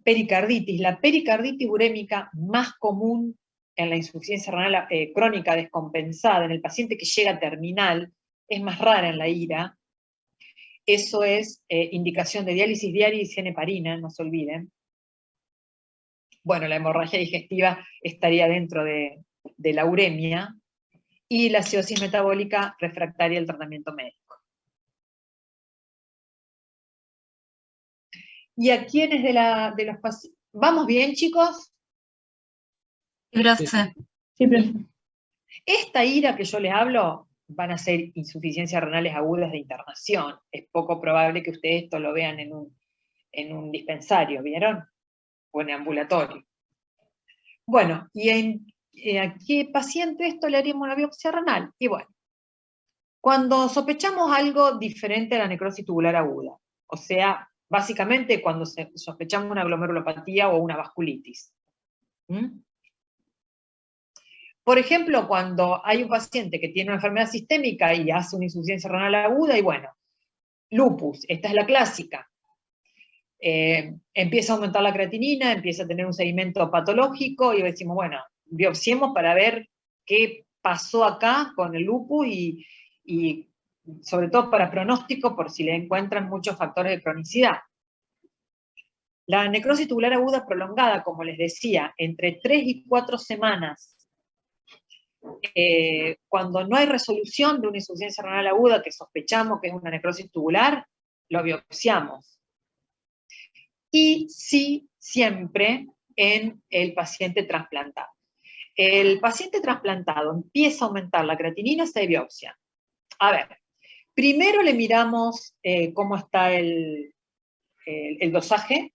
S1: Pericarditis, la pericarditis urémica más común en la insuficiencia renal crónica descompensada, en el paciente que llega terminal, es más rara en la IRA. Eso es indicación de diálisis diaria y sin heparina, no se olviden. Bueno, la hemorragia digestiva estaría dentro de la uremia, y la acidosis metabólica refractaria al tratamiento médico. ¿Y a quiénes de los pacientes? ¿Vamos bien, chicos?
S2: Sí, profe.
S5: Sí, profe.
S1: Esta IRA que yo les hablo van a ser insuficiencias renales agudas de internación. Es poco probable que ustedes esto lo vean en un dispensario, ¿vieron? O en ambulatorio. Bueno, ¿y a qué paciente esto le haríamos una biopsia renal? Y bueno, cuando sospechamos algo diferente a la necrosis tubular aguda, o sea, básicamente cuando sospechamos una glomerulopatía o una vasculitis. Por ejemplo, cuando hay un paciente que tiene una enfermedad sistémica y hace una insuficiencia renal aguda, y bueno, lupus, esta es la clásica. Empieza a aumentar la creatinina, empieza a tener un seguimiento patológico, y decimos, bueno, biopsiemos para ver qué pasó acá con el lupus, y sobre todo para pronóstico, por si le encuentran muchos factores de cronicidad. La necrosis tubular aguda prolongada, como les decía, entre 3 y 4 semanas, cuando no hay resolución de una insuficiencia renal aguda que sospechamos que es una necrosis tubular, lo biopsiamos. Y sí, siempre en el paciente trasplantado. El paciente trasplantado empieza a aumentar la creatinina, se biopsia. A ver, primero le miramos cómo está el dosaje.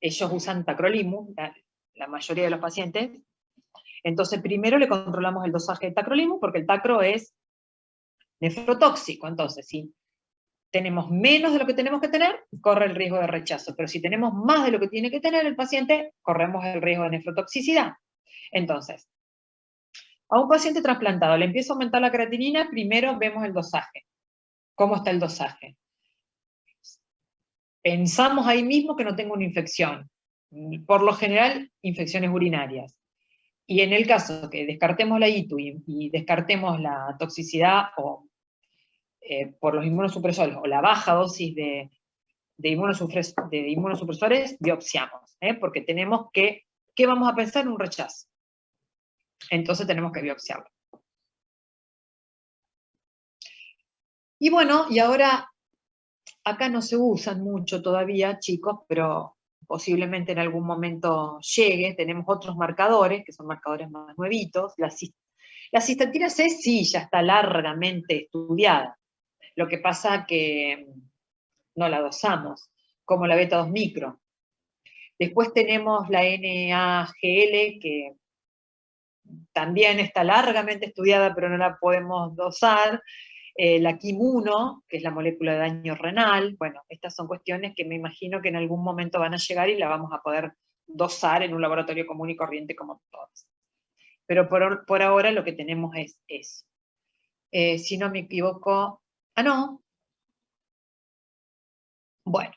S1: Ellos usan tacrolimus, la mayoría de los pacientes. Entonces, primero le controlamos el dosaje de tacrolimus, porque el tacro es nefrotóxico. Entonces, si tenemos menos de lo que tenemos que tener, corre el riesgo de rechazo. Pero si tenemos más de lo que tiene que tener el paciente, corremos el riesgo de nefrotoxicidad. Entonces, a un paciente trasplantado le empieza a aumentar la creatinina, primero vemos el dosaje. ¿Cómo está el dosaje? Pensamos ahí mismo que no tengo una infección. Por lo general, infecciones urinarias. Y en el caso que descartemos la ITU y descartemos la toxicidad por los inmunosupresores o la baja dosis de inmunosupresores, biopsiamos, porque tenemos ¿qué vamos a pensar? Un rechazo. Entonces tenemos que biopsiarlo. Y bueno, y ahora, acá no se usan mucho todavía, chicos, pero posiblemente en algún momento llegue. Tenemos otros marcadores, que son marcadores más nuevitos. La cistatina C sí, ya está largamente estudiada. Lo que pasa que no la dosamos, como la beta 2 micro. Después tenemos la NaGL, que también está largamente estudiada, pero no la podemos dosar. La KIM1, que es la molécula de daño renal. Bueno, estas son cuestiones que me imagino que en algún momento van a llegar y la vamos a poder dosar en un laboratorio común y corriente como todos. Pero por ahora lo que tenemos es eso. Si no me equivoco... no. Bueno.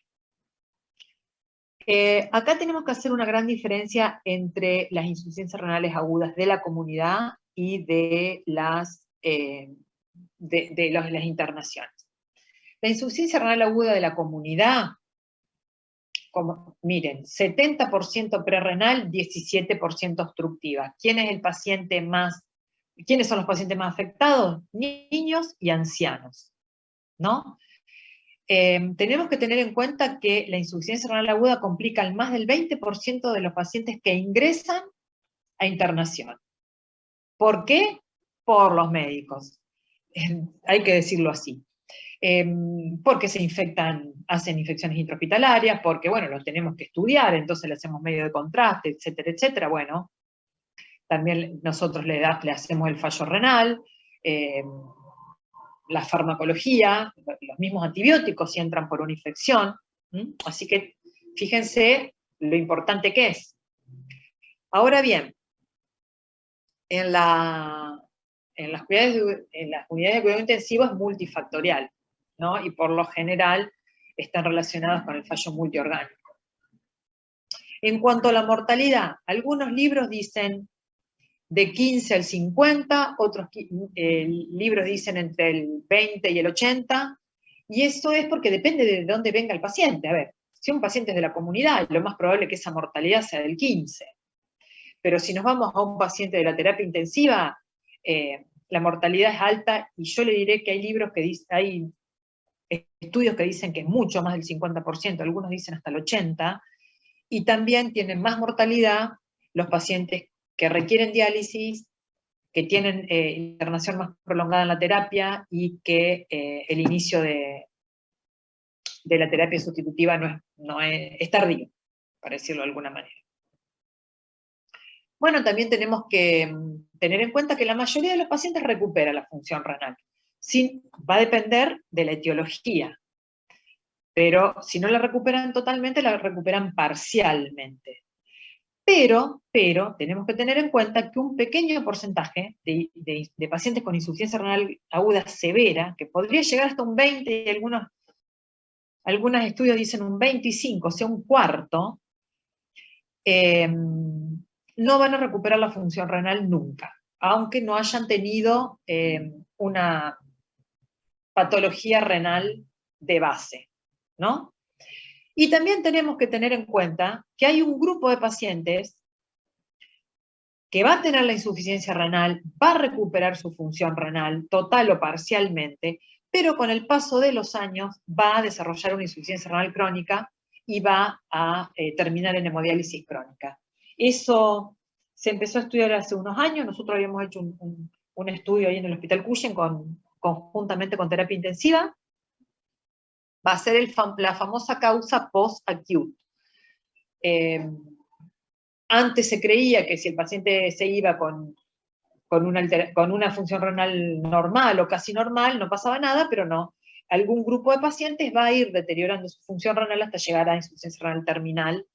S1: Acá tenemos que hacer una gran diferencia entre las insuficiencias renales agudas de la comunidad y de las internaciones. La insuficiencia renal aguda de la comunidad, como, miren, 70% prerrenal, 17% obstructiva. ¿Quiénes son los pacientes más afectados? Niños y ancianos, ¿no? Tenemos que tener en cuenta que la insuficiencia renal aguda complica al más del 20% de los pacientes que ingresan a internación. ¿Por qué? Por los médicos. Hay que decirlo así. Porque se infectan, hacen infecciones intrahospitalarias, porque, bueno, los tenemos que estudiar, entonces le hacemos medio de contraste, etcétera, etcétera. Bueno, también nosotros le hacemos el fallo renal, la farmacología, los mismos antibióticos si entran por una infección. Así que fíjense lo importante que es. Ahora bien, en las unidades de cuidado intensivo es multifactorial, ¿no? Y por lo general están relacionadas con el fallo multiorgánico. En cuanto a la mortalidad, algunos libros dicen de 15 al 50, otros libros dicen entre el 20 y el 80, y eso es porque depende de dónde venga el paciente. A ver, si un paciente es de la comunidad, lo más probable es que esa mortalidad sea del 15. Pero si nos vamos a un paciente de la terapia intensiva, la mortalidad es alta, y yo le diré que hay estudios que dicen que es mucho más del 50%, algunos dicen hasta el 80%, y también tienen más mortalidad los pacientes que requieren diálisis, que tienen internación más prolongada en la terapia, y que el inicio de la terapia sustitutiva es tardío, para decirlo de alguna manera. Bueno, también tenemos que tener en cuenta que la mayoría de los pacientes recupera la función renal. Va a depender de la etiología, pero si no la recuperan totalmente, la recuperan parcialmente. Pero tenemos que tener en cuenta que un pequeño porcentaje de pacientes con insuficiencia renal aguda severa, que podría llegar hasta un 20, y algunos estudios dicen un 25, o sea, un cuarto, no van a recuperar la función renal nunca, aunque no hayan tenido una patología renal de base, ¿no? Y también tenemos que tener en cuenta que hay un grupo de pacientes que va a tener la insuficiencia renal, va a recuperar su función renal, total o parcialmente, pero con el paso de los años va a desarrollar una insuficiencia renal crónica y va a terminar en hemodiálisis crónica. Eso se empezó a estudiar hace unos años. Nosotros habíamos hecho un estudio ahí en el Hospital Cuyen conjuntamente con terapia intensiva. Va a ser la famosa causa post-acute. Antes se creía que si el paciente se iba con una función renal normal o casi normal, no pasaba nada, pero no. Algún grupo de pacientes va a ir deteriorando su función renal hasta llegar a insuficiencia renal terminal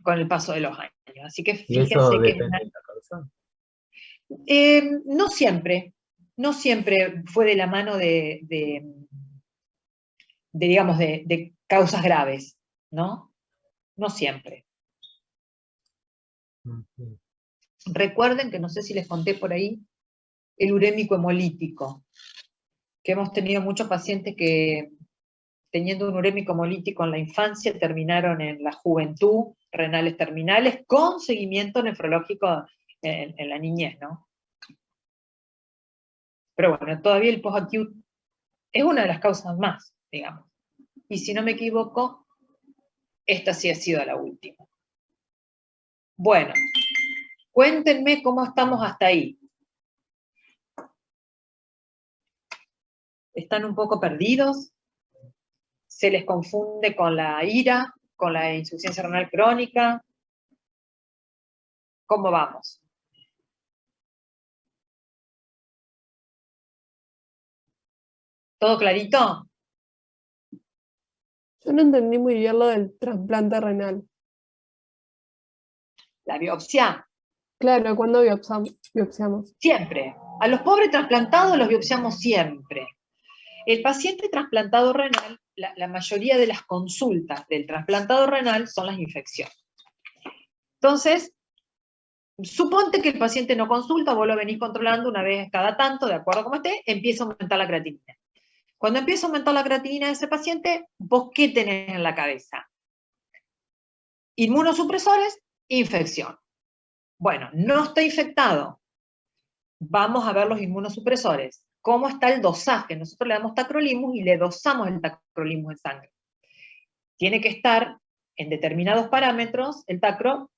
S1: con el paso de los años. Así que fíjense que
S3: depende de la causa?
S1: No siempre fue de la mano digamos, de causas graves, ¿no? No siempre. Recuerden que, no sé si les conté por ahí, el urémico hemolítico, que hemos tenido muchos pacientes que, teniendo un urémico hemolítico en la infancia, terminaron en la juventud, renales terminales, con seguimiento nefrológico en la niñez, ¿no? Pero bueno, todavía el post-acute es una de las causas más, digamos. y si no me equivoco, esta sí ha sido la última. Bueno, cuéntenme cómo estamos hasta ahí. ¿Están un poco perdidos? ¿Se les confunde con la ira, con la insuficiencia renal crónica? ¿Cómo vamos? ¿Todo clarito?
S5: Yo no entendí muy bien lo del trasplante renal.
S1: La biopsia,
S5: Claro, ¿cuándo biopsiamos?
S1: siempre. A los pobres trasplantados los biopsiamos siempre. El paciente trasplantado renal, la mayoría de las consultas del trasplantado renal son las infecciones. Entonces, suponte que el paciente no consulta, vos lo venís controlando una vez cada tanto, de acuerdo a cómo esté, empieza a aumentar la creatinina. Cuando empieza a aumentar la creatinina de ese paciente, ¿vos qué tenés en la cabeza? Inmunosupresores, infección. Bueno, no está infectado. Vamos a ver los inmunosupresores. ¿Cómo está el dosaje? Nosotros le damos tacrolimus y le dosamos el tacrolimus en sangre. Tiene que estar en determinados parámetros el tacro,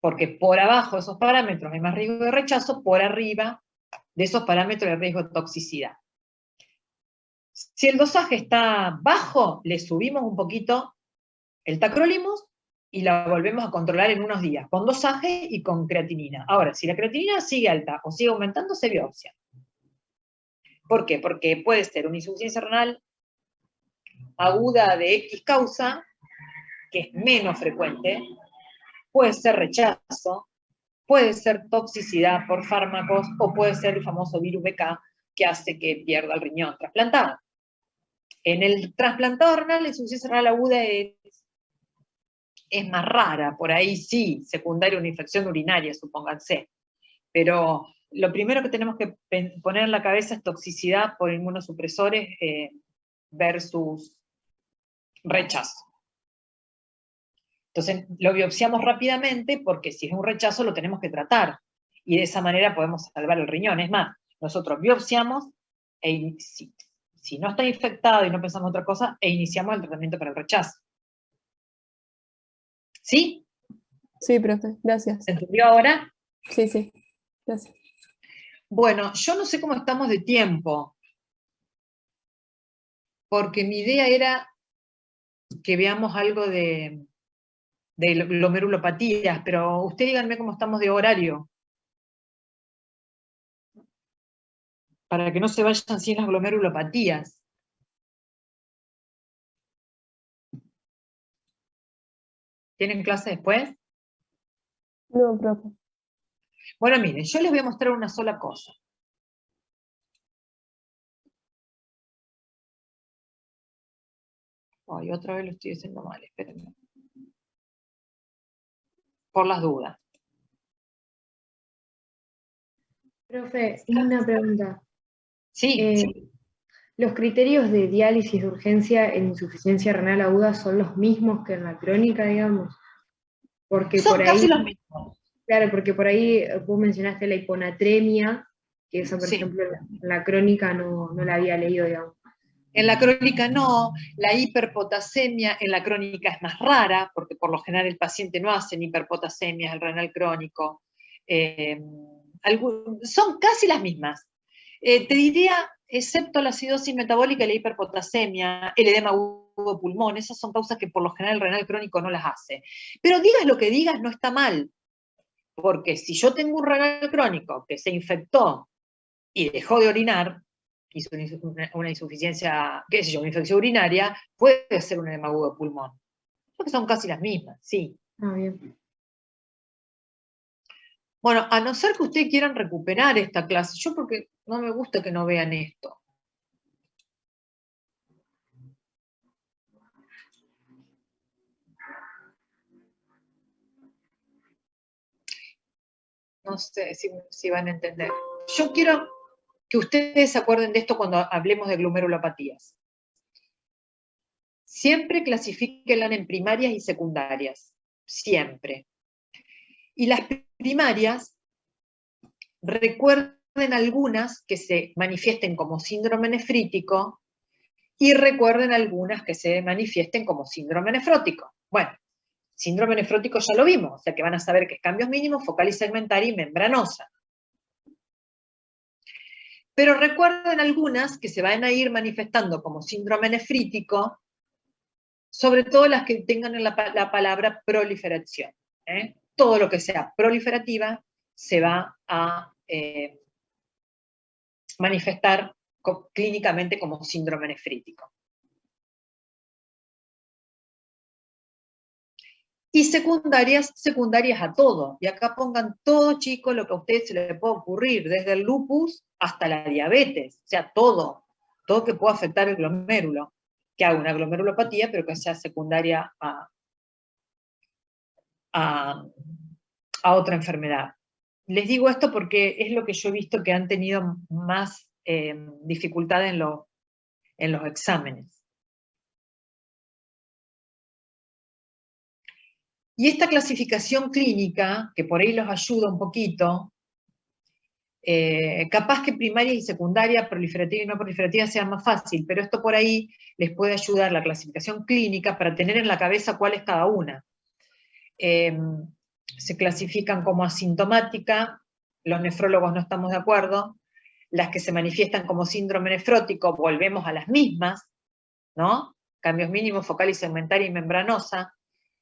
S1: porque por abajo de esos parámetros hay más riesgo de rechazo, por arriba de esos parámetros hay riesgo de toxicidad. Si el dosaje está bajo, le subimos un poquito el tacrolimus y la volvemos a controlar en unos días, con dosaje y con creatinina. Ahora, si la creatinina sigue alta o sigue aumentando, se biopsia. ¿Por qué? Porque puede ser una insuficiencia renal aguda de X causa, que es menos frecuente, puede ser rechazo, puede ser toxicidad por fármacos, o puede ser el famoso virus BK, que hace que pierda el riñón trasplantado. En el trasplantado renal, la insuficiencia renal aguda es más rara, por ahí sí, secundaria una infección urinaria, supónganse. Pero lo primero que tenemos que poner en la cabeza es toxicidad por inmunosupresores versus rechazo. Entonces lo biopsiamos rápidamente porque si es un rechazo lo tenemos que tratar y de esa manera podemos salvar el riñón. Es más, nosotros biopsiamos e si no está infectado y no pensamos otra cosa, iniciamos el tratamiento para el rechazo. ¿Sí?
S5: Sí, profe, gracias.
S1: ¿Se entendió ahora?
S5: Sí, sí, gracias.
S1: Bueno, yo no sé cómo estamos de tiempo, porque mi idea era que veamos algo de glomerulopatías, pero ustedes díganme cómo estamos de horario, para que no se vayan sin las glomerulopatías. ¿Tienen clase después?
S5: No, profe.
S1: Bueno, miren, yo les voy a mostrar una sola cosa. Ay, otra vez lo estoy haciendo mal, espérenme. Por las dudas.
S7: Profe, una pregunta.
S1: Sí,
S7: ¿Los criterios de diálisis de urgencia en insuficiencia renal aguda son los mismos que en la crónica, digamos? Porque
S1: son
S7: por
S1: casi
S7: ahí,
S1: los mismos.
S7: claro, porque por ahí vos mencionaste la hiponatremia, que esa, por
S1: Sí.
S7: ejemplo, en la crónica no la había leído, digamos.
S1: En la crónica no, la hiperpotasemia en la crónica es más rara, porque por lo general el paciente no hace hiperpotasemia, el renal crónico. Son casi las mismas. Te diría, excepto la acidosis metabólica y la hiperpotasemia, el edema agudo de pulmón, esas son causas que por lo general el renal crónico no las hace. Pero digas lo que digas, no está mal, porque si yo tengo un renal crónico que se infectó y dejó de orinar, hizo una insuficiencia, qué sé yo, una infección urinaria, puede ser un edema agudo de pulmón. Porque son casi las mismas, sí.
S7: Ah, bien.
S1: Bueno, a no ser que ustedes quieran recuperar esta clase, yo porque no me gusta que no vean esto. No sé si van a entender. Yo quiero que ustedes se acuerden de esto cuando hablemos de glomerulopatías. Siempre clasifíquenla en primarias y secundarias. Siempre. Y las primarias, recuerden algunas que se manifiesten como síndrome nefrítico Y recuerden algunas que se manifiesten como síndrome nefrótico. Bueno, síndrome nefrótico ya lo vimos, o sea que van a saber que es cambios mínimos, focal y segmentaria y membranosa. Pero recuerden algunas que se van a ir manifestando como síndrome nefrítico, sobre todo las que tengan la palabra proliferación. Todo lo que sea proliferativa se va a manifestar clínicamente como síndrome nefrítico. Y secundarias a todo. Y acá pongan todo, chicos, lo que a ustedes se les pueda ocurrir, desde el lupus hasta la diabetes. O sea, todo que pueda afectar el glomérulo. Que haga una glomerulopatía, pero que sea secundaria a otra enfermedad. Les digo esto porque es lo que yo he visto que han tenido más dificultad en los exámenes. Y esta clasificación clínica, que por ahí los ayuda un poquito, capaz que primaria y secundaria, proliferativa y no proliferativa sea más fácil, pero esto por ahí les puede ayudar la clasificación clínica para tener en la cabeza cuál es cada una. Se clasifican como asintomática, los nefrólogos no estamos de acuerdo, las que se manifiestan como síndrome nefrótico, volvemos a las mismas, ¿no? Cambios mínimos, focal y segmentaria y membranosa.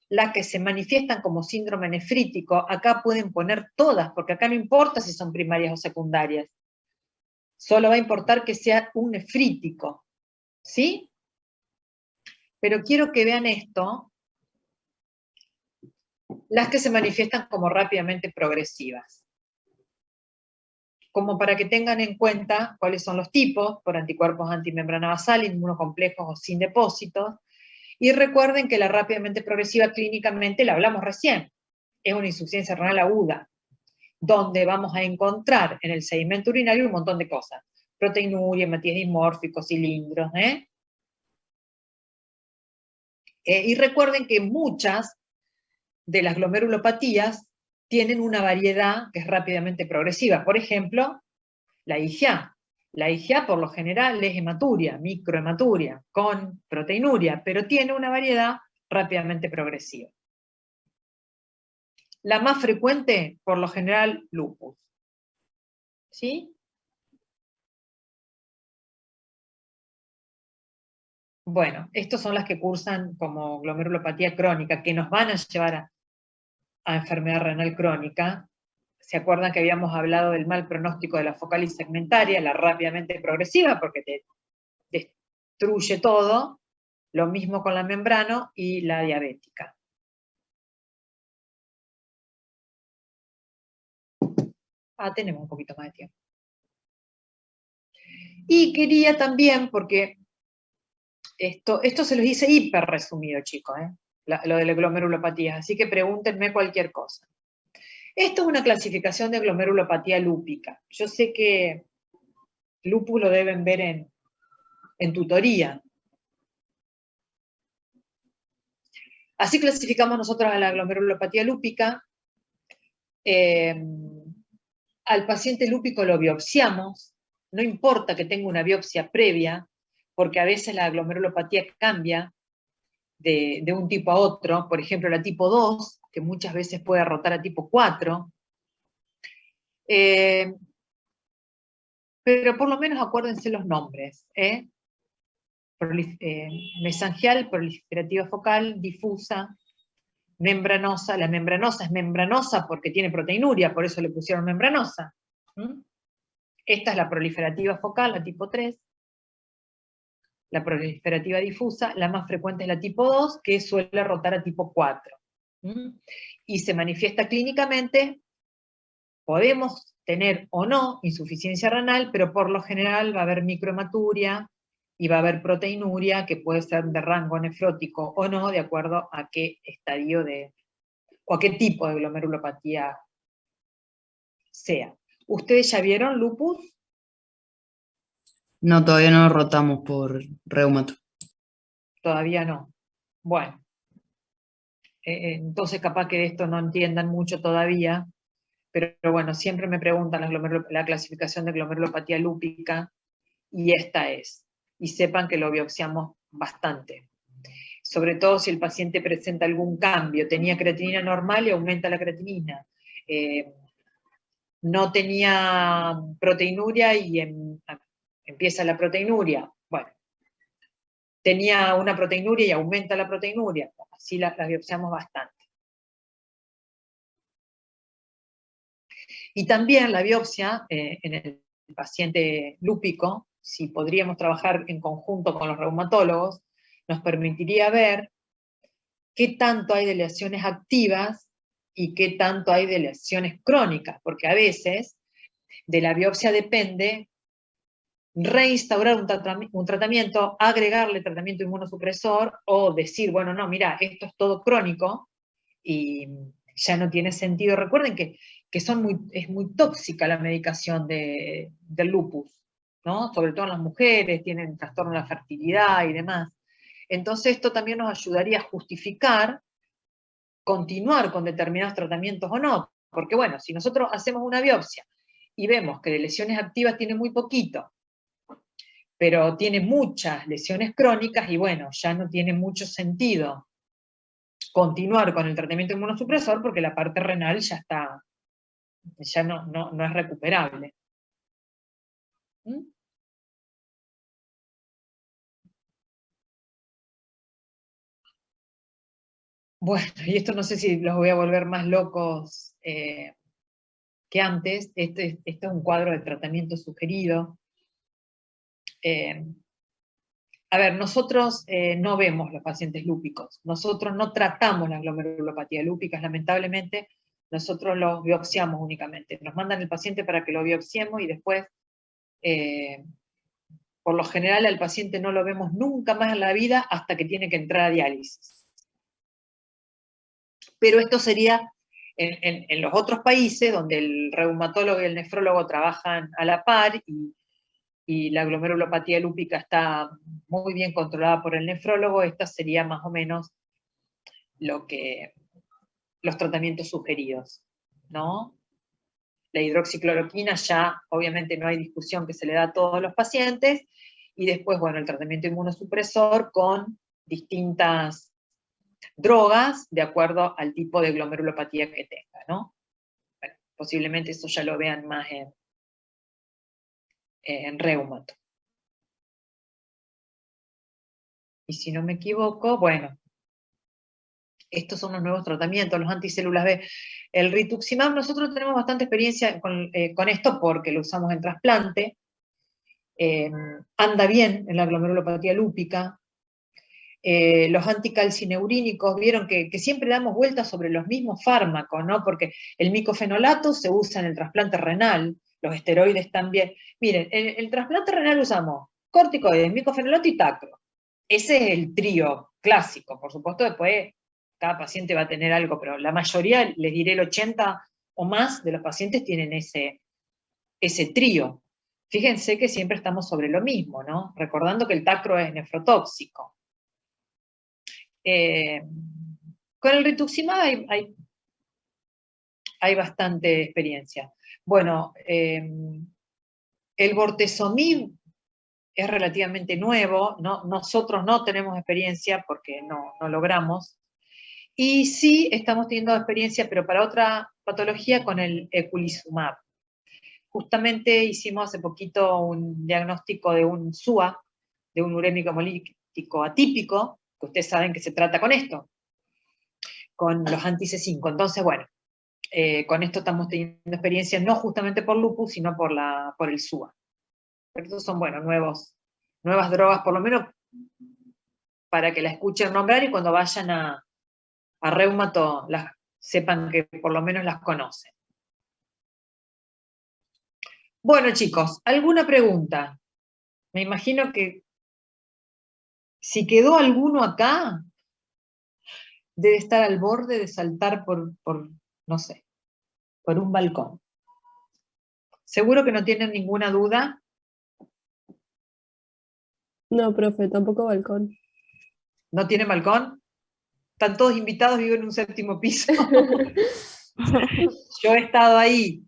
S1: Las que se manifiestan como síndrome nefrítico, acá pueden poner todas, porque acá no importa si son primarias o secundarias. Solo va a importar que sea un nefrítico, ¿sí? Pero quiero que vean esto, las que se manifiestan como rápidamente progresivas. Como para que tengan en cuenta cuáles son los tipos, por anticuerpos antimembrana basal, inmunocomplejos o sin depósitos. Y recuerden que la rápidamente progresiva clínicamente, la hablamos recién, es una insuficiencia renal aguda, donde vamos a encontrar en el sedimento urinario un montón de cosas. Proteinuria, hematíes dismórficos, cilindros. Y recuerden que muchas de las glomerulopatías tienen una variedad que es rápidamente progresiva. Por ejemplo, la IgA. La IgA por lo general es hematuria, microhematuria, con proteinuria, pero tiene una variedad rápidamente progresiva. La más frecuente, por lo general, lupus. ¿Sí? Bueno, estas son las que cursan como glomerulopatía crónica, que nos van a llevar a enfermedad renal crónica. ¿Se acuerdan que habíamos hablado del mal pronóstico de la focal y segmentaria, la rápidamente progresiva, porque te destruye todo? Lo mismo con la membrano y la diabética. Tenemos un poquito más de tiempo. Y quería también, porque esto se los hice hiper resumido, chicos, lo de la glomerulopatía, así que pregúntenme cualquier cosa. Esto es una clasificación de glomerulopatía lúpica. Yo sé que lupus lo deben ver en tutoría. Así clasificamos nosotros a la glomerulopatía lúpica. Al paciente lúpico lo biopsiamos, no importa que tenga una biopsia previa, porque a veces la glomerulopatía cambia de un tipo a otro, por ejemplo la tipo 2, que muchas veces puede rotar a tipo 4, pero por lo menos acuérdense los nombres, mesangial, proliferativa focal, difusa, membranosa. La membranosa es membranosa porque tiene proteinuria, por eso le pusieron membranosa. Esta es la proliferativa focal, la tipo 3. La proliferativa difusa, la más frecuente es la tipo 2, que suele rotar a tipo 4. Y se manifiesta clínicamente, podemos tener o no insuficiencia renal, pero por lo general va a haber microhematuria y va a haber proteinuria, que puede ser de rango nefrótico o no, de acuerdo a qué estadio o a qué tipo de glomerulopatía sea. ¿Ustedes ya vieron lupus?
S6: No, todavía no lo rotamos por reumato. Todavía
S1: no. Bueno, entonces capaz que de esto no entiendan mucho todavía, pero bueno, siempre me preguntan la clasificación de glomerulopatía lúpica, y esta es. y sepan que lo biopsiamos bastante. Sobre todo si el paciente presenta algún cambio, tenía creatinina normal y aumenta la creatinina. No tenía proteinuria y empieza la proteinuria. Bueno, tenía una proteinuria y aumenta la proteinuria. Así la biopsiamos bastante. Y también la biopsia en el paciente lúpico, si podríamos trabajar en conjunto con los reumatólogos, nos permitiría ver qué tanto hay de lesiones activas y qué tanto hay de lesiones crónicas, porque a veces de la biopsia depende reinstaurar un tratamiento, agregarle tratamiento inmunosupresor o decir, bueno, no, mira, esto es todo crónico y ya no tiene sentido. Recuerden que es muy tóxica la medicación del lupus, ¿no? Sobre todo en las mujeres, tienen trastorno de la fertilidad y demás. Entonces esto también nos ayudaría a justificar continuar con determinados tratamientos o no, porque bueno, si nosotros hacemos una biopsia y vemos que de lesiones activas tiene muy poquito, pero tiene muchas lesiones crónicas y bueno, ya no tiene mucho sentido continuar con el tratamiento inmunosupresor porque la parte renal ya está, ya no es recuperable. ¿Mm? Bueno, y esto no sé si los voy a volver más locos que antes. Este es un cuadro de tratamiento sugerido. A ver, nosotros no vemos los pacientes lúpicos, nosotros no tratamos la glomerulopatía lúpica, lamentablemente, nosotros los biopsiamos únicamente. Nos mandan el paciente para que lo biopsiemos y después, por lo general, al paciente no lo vemos nunca más en la vida hasta que tiene que entrar a diálisis. Pero esto sería en los otros países donde el reumatólogo y el nefrólogo trabajan a la par y la glomerulopatía lúpica está muy bien controlada por el nefrólogo, esta sería más o menos los tratamientos sugeridos, ¿no? La hidroxicloroquina ya, obviamente no hay discusión que se le da a todos los pacientes, y después, bueno, el tratamiento inmunosupresor con distintas drogas de acuerdo al tipo de glomerulopatía que tenga, ¿no? Bueno, posiblemente eso ya lo vean más en reumato. Y si no me equivoco, bueno, estos son los nuevos tratamientos, los anticélulas B. El rituximab, nosotros tenemos bastante experiencia con esto porque lo usamos en trasplante, anda bien en la glomerulopatía lúpica. Los anticalcineurínicos, vieron que siempre damos vueltas sobre los mismos fármacos, ¿no? Porque el micofenolato se usa en el trasplante renal, los esteroides también. Miren, en el trasplante renal usamos corticoides, micofenolato y tacro. Ese es el trío clásico, por supuesto después cada paciente va a tener algo, pero la mayoría, les diré el 80 o más de los pacientes tienen ese trío. Fíjense que siempre estamos sobre lo mismo, ¿no? Recordando que el tacro es nefrotóxico. Con el rituximab hay bastante experiencia. Bueno, el bortezomib es relativamente nuevo, nosotros no tenemos experiencia porque no logramos, y sí estamos teniendo experiencia, pero para otra patología, con el eculizumab. Justamente hicimos hace poquito un diagnóstico de un SUA, de un urémico hemolítico atípico, que ustedes saben que se trata con esto, con los anti-C5. Entonces, bueno, con esto estamos teniendo experiencia, no justamente por lupus, sino por el SUA. Pero estos son, bueno, nuevas drogas, por lo menos para que la escuchen nombrar y cuando vayan a reumato sepan que por lo menos las conocen. Bueno, chicos, ¿alguna pregunta? Me imagino que si quedó alguno acá, debe estar al borde de saltar por no sé, por un balcón. ¿Seguro que no tienen ninguna duda?
S5: No, profe, tampoco balcón.
S1: ¿No tienen balcón? Están todos invitados, vivo en un 7º piso. Yo he estado ahí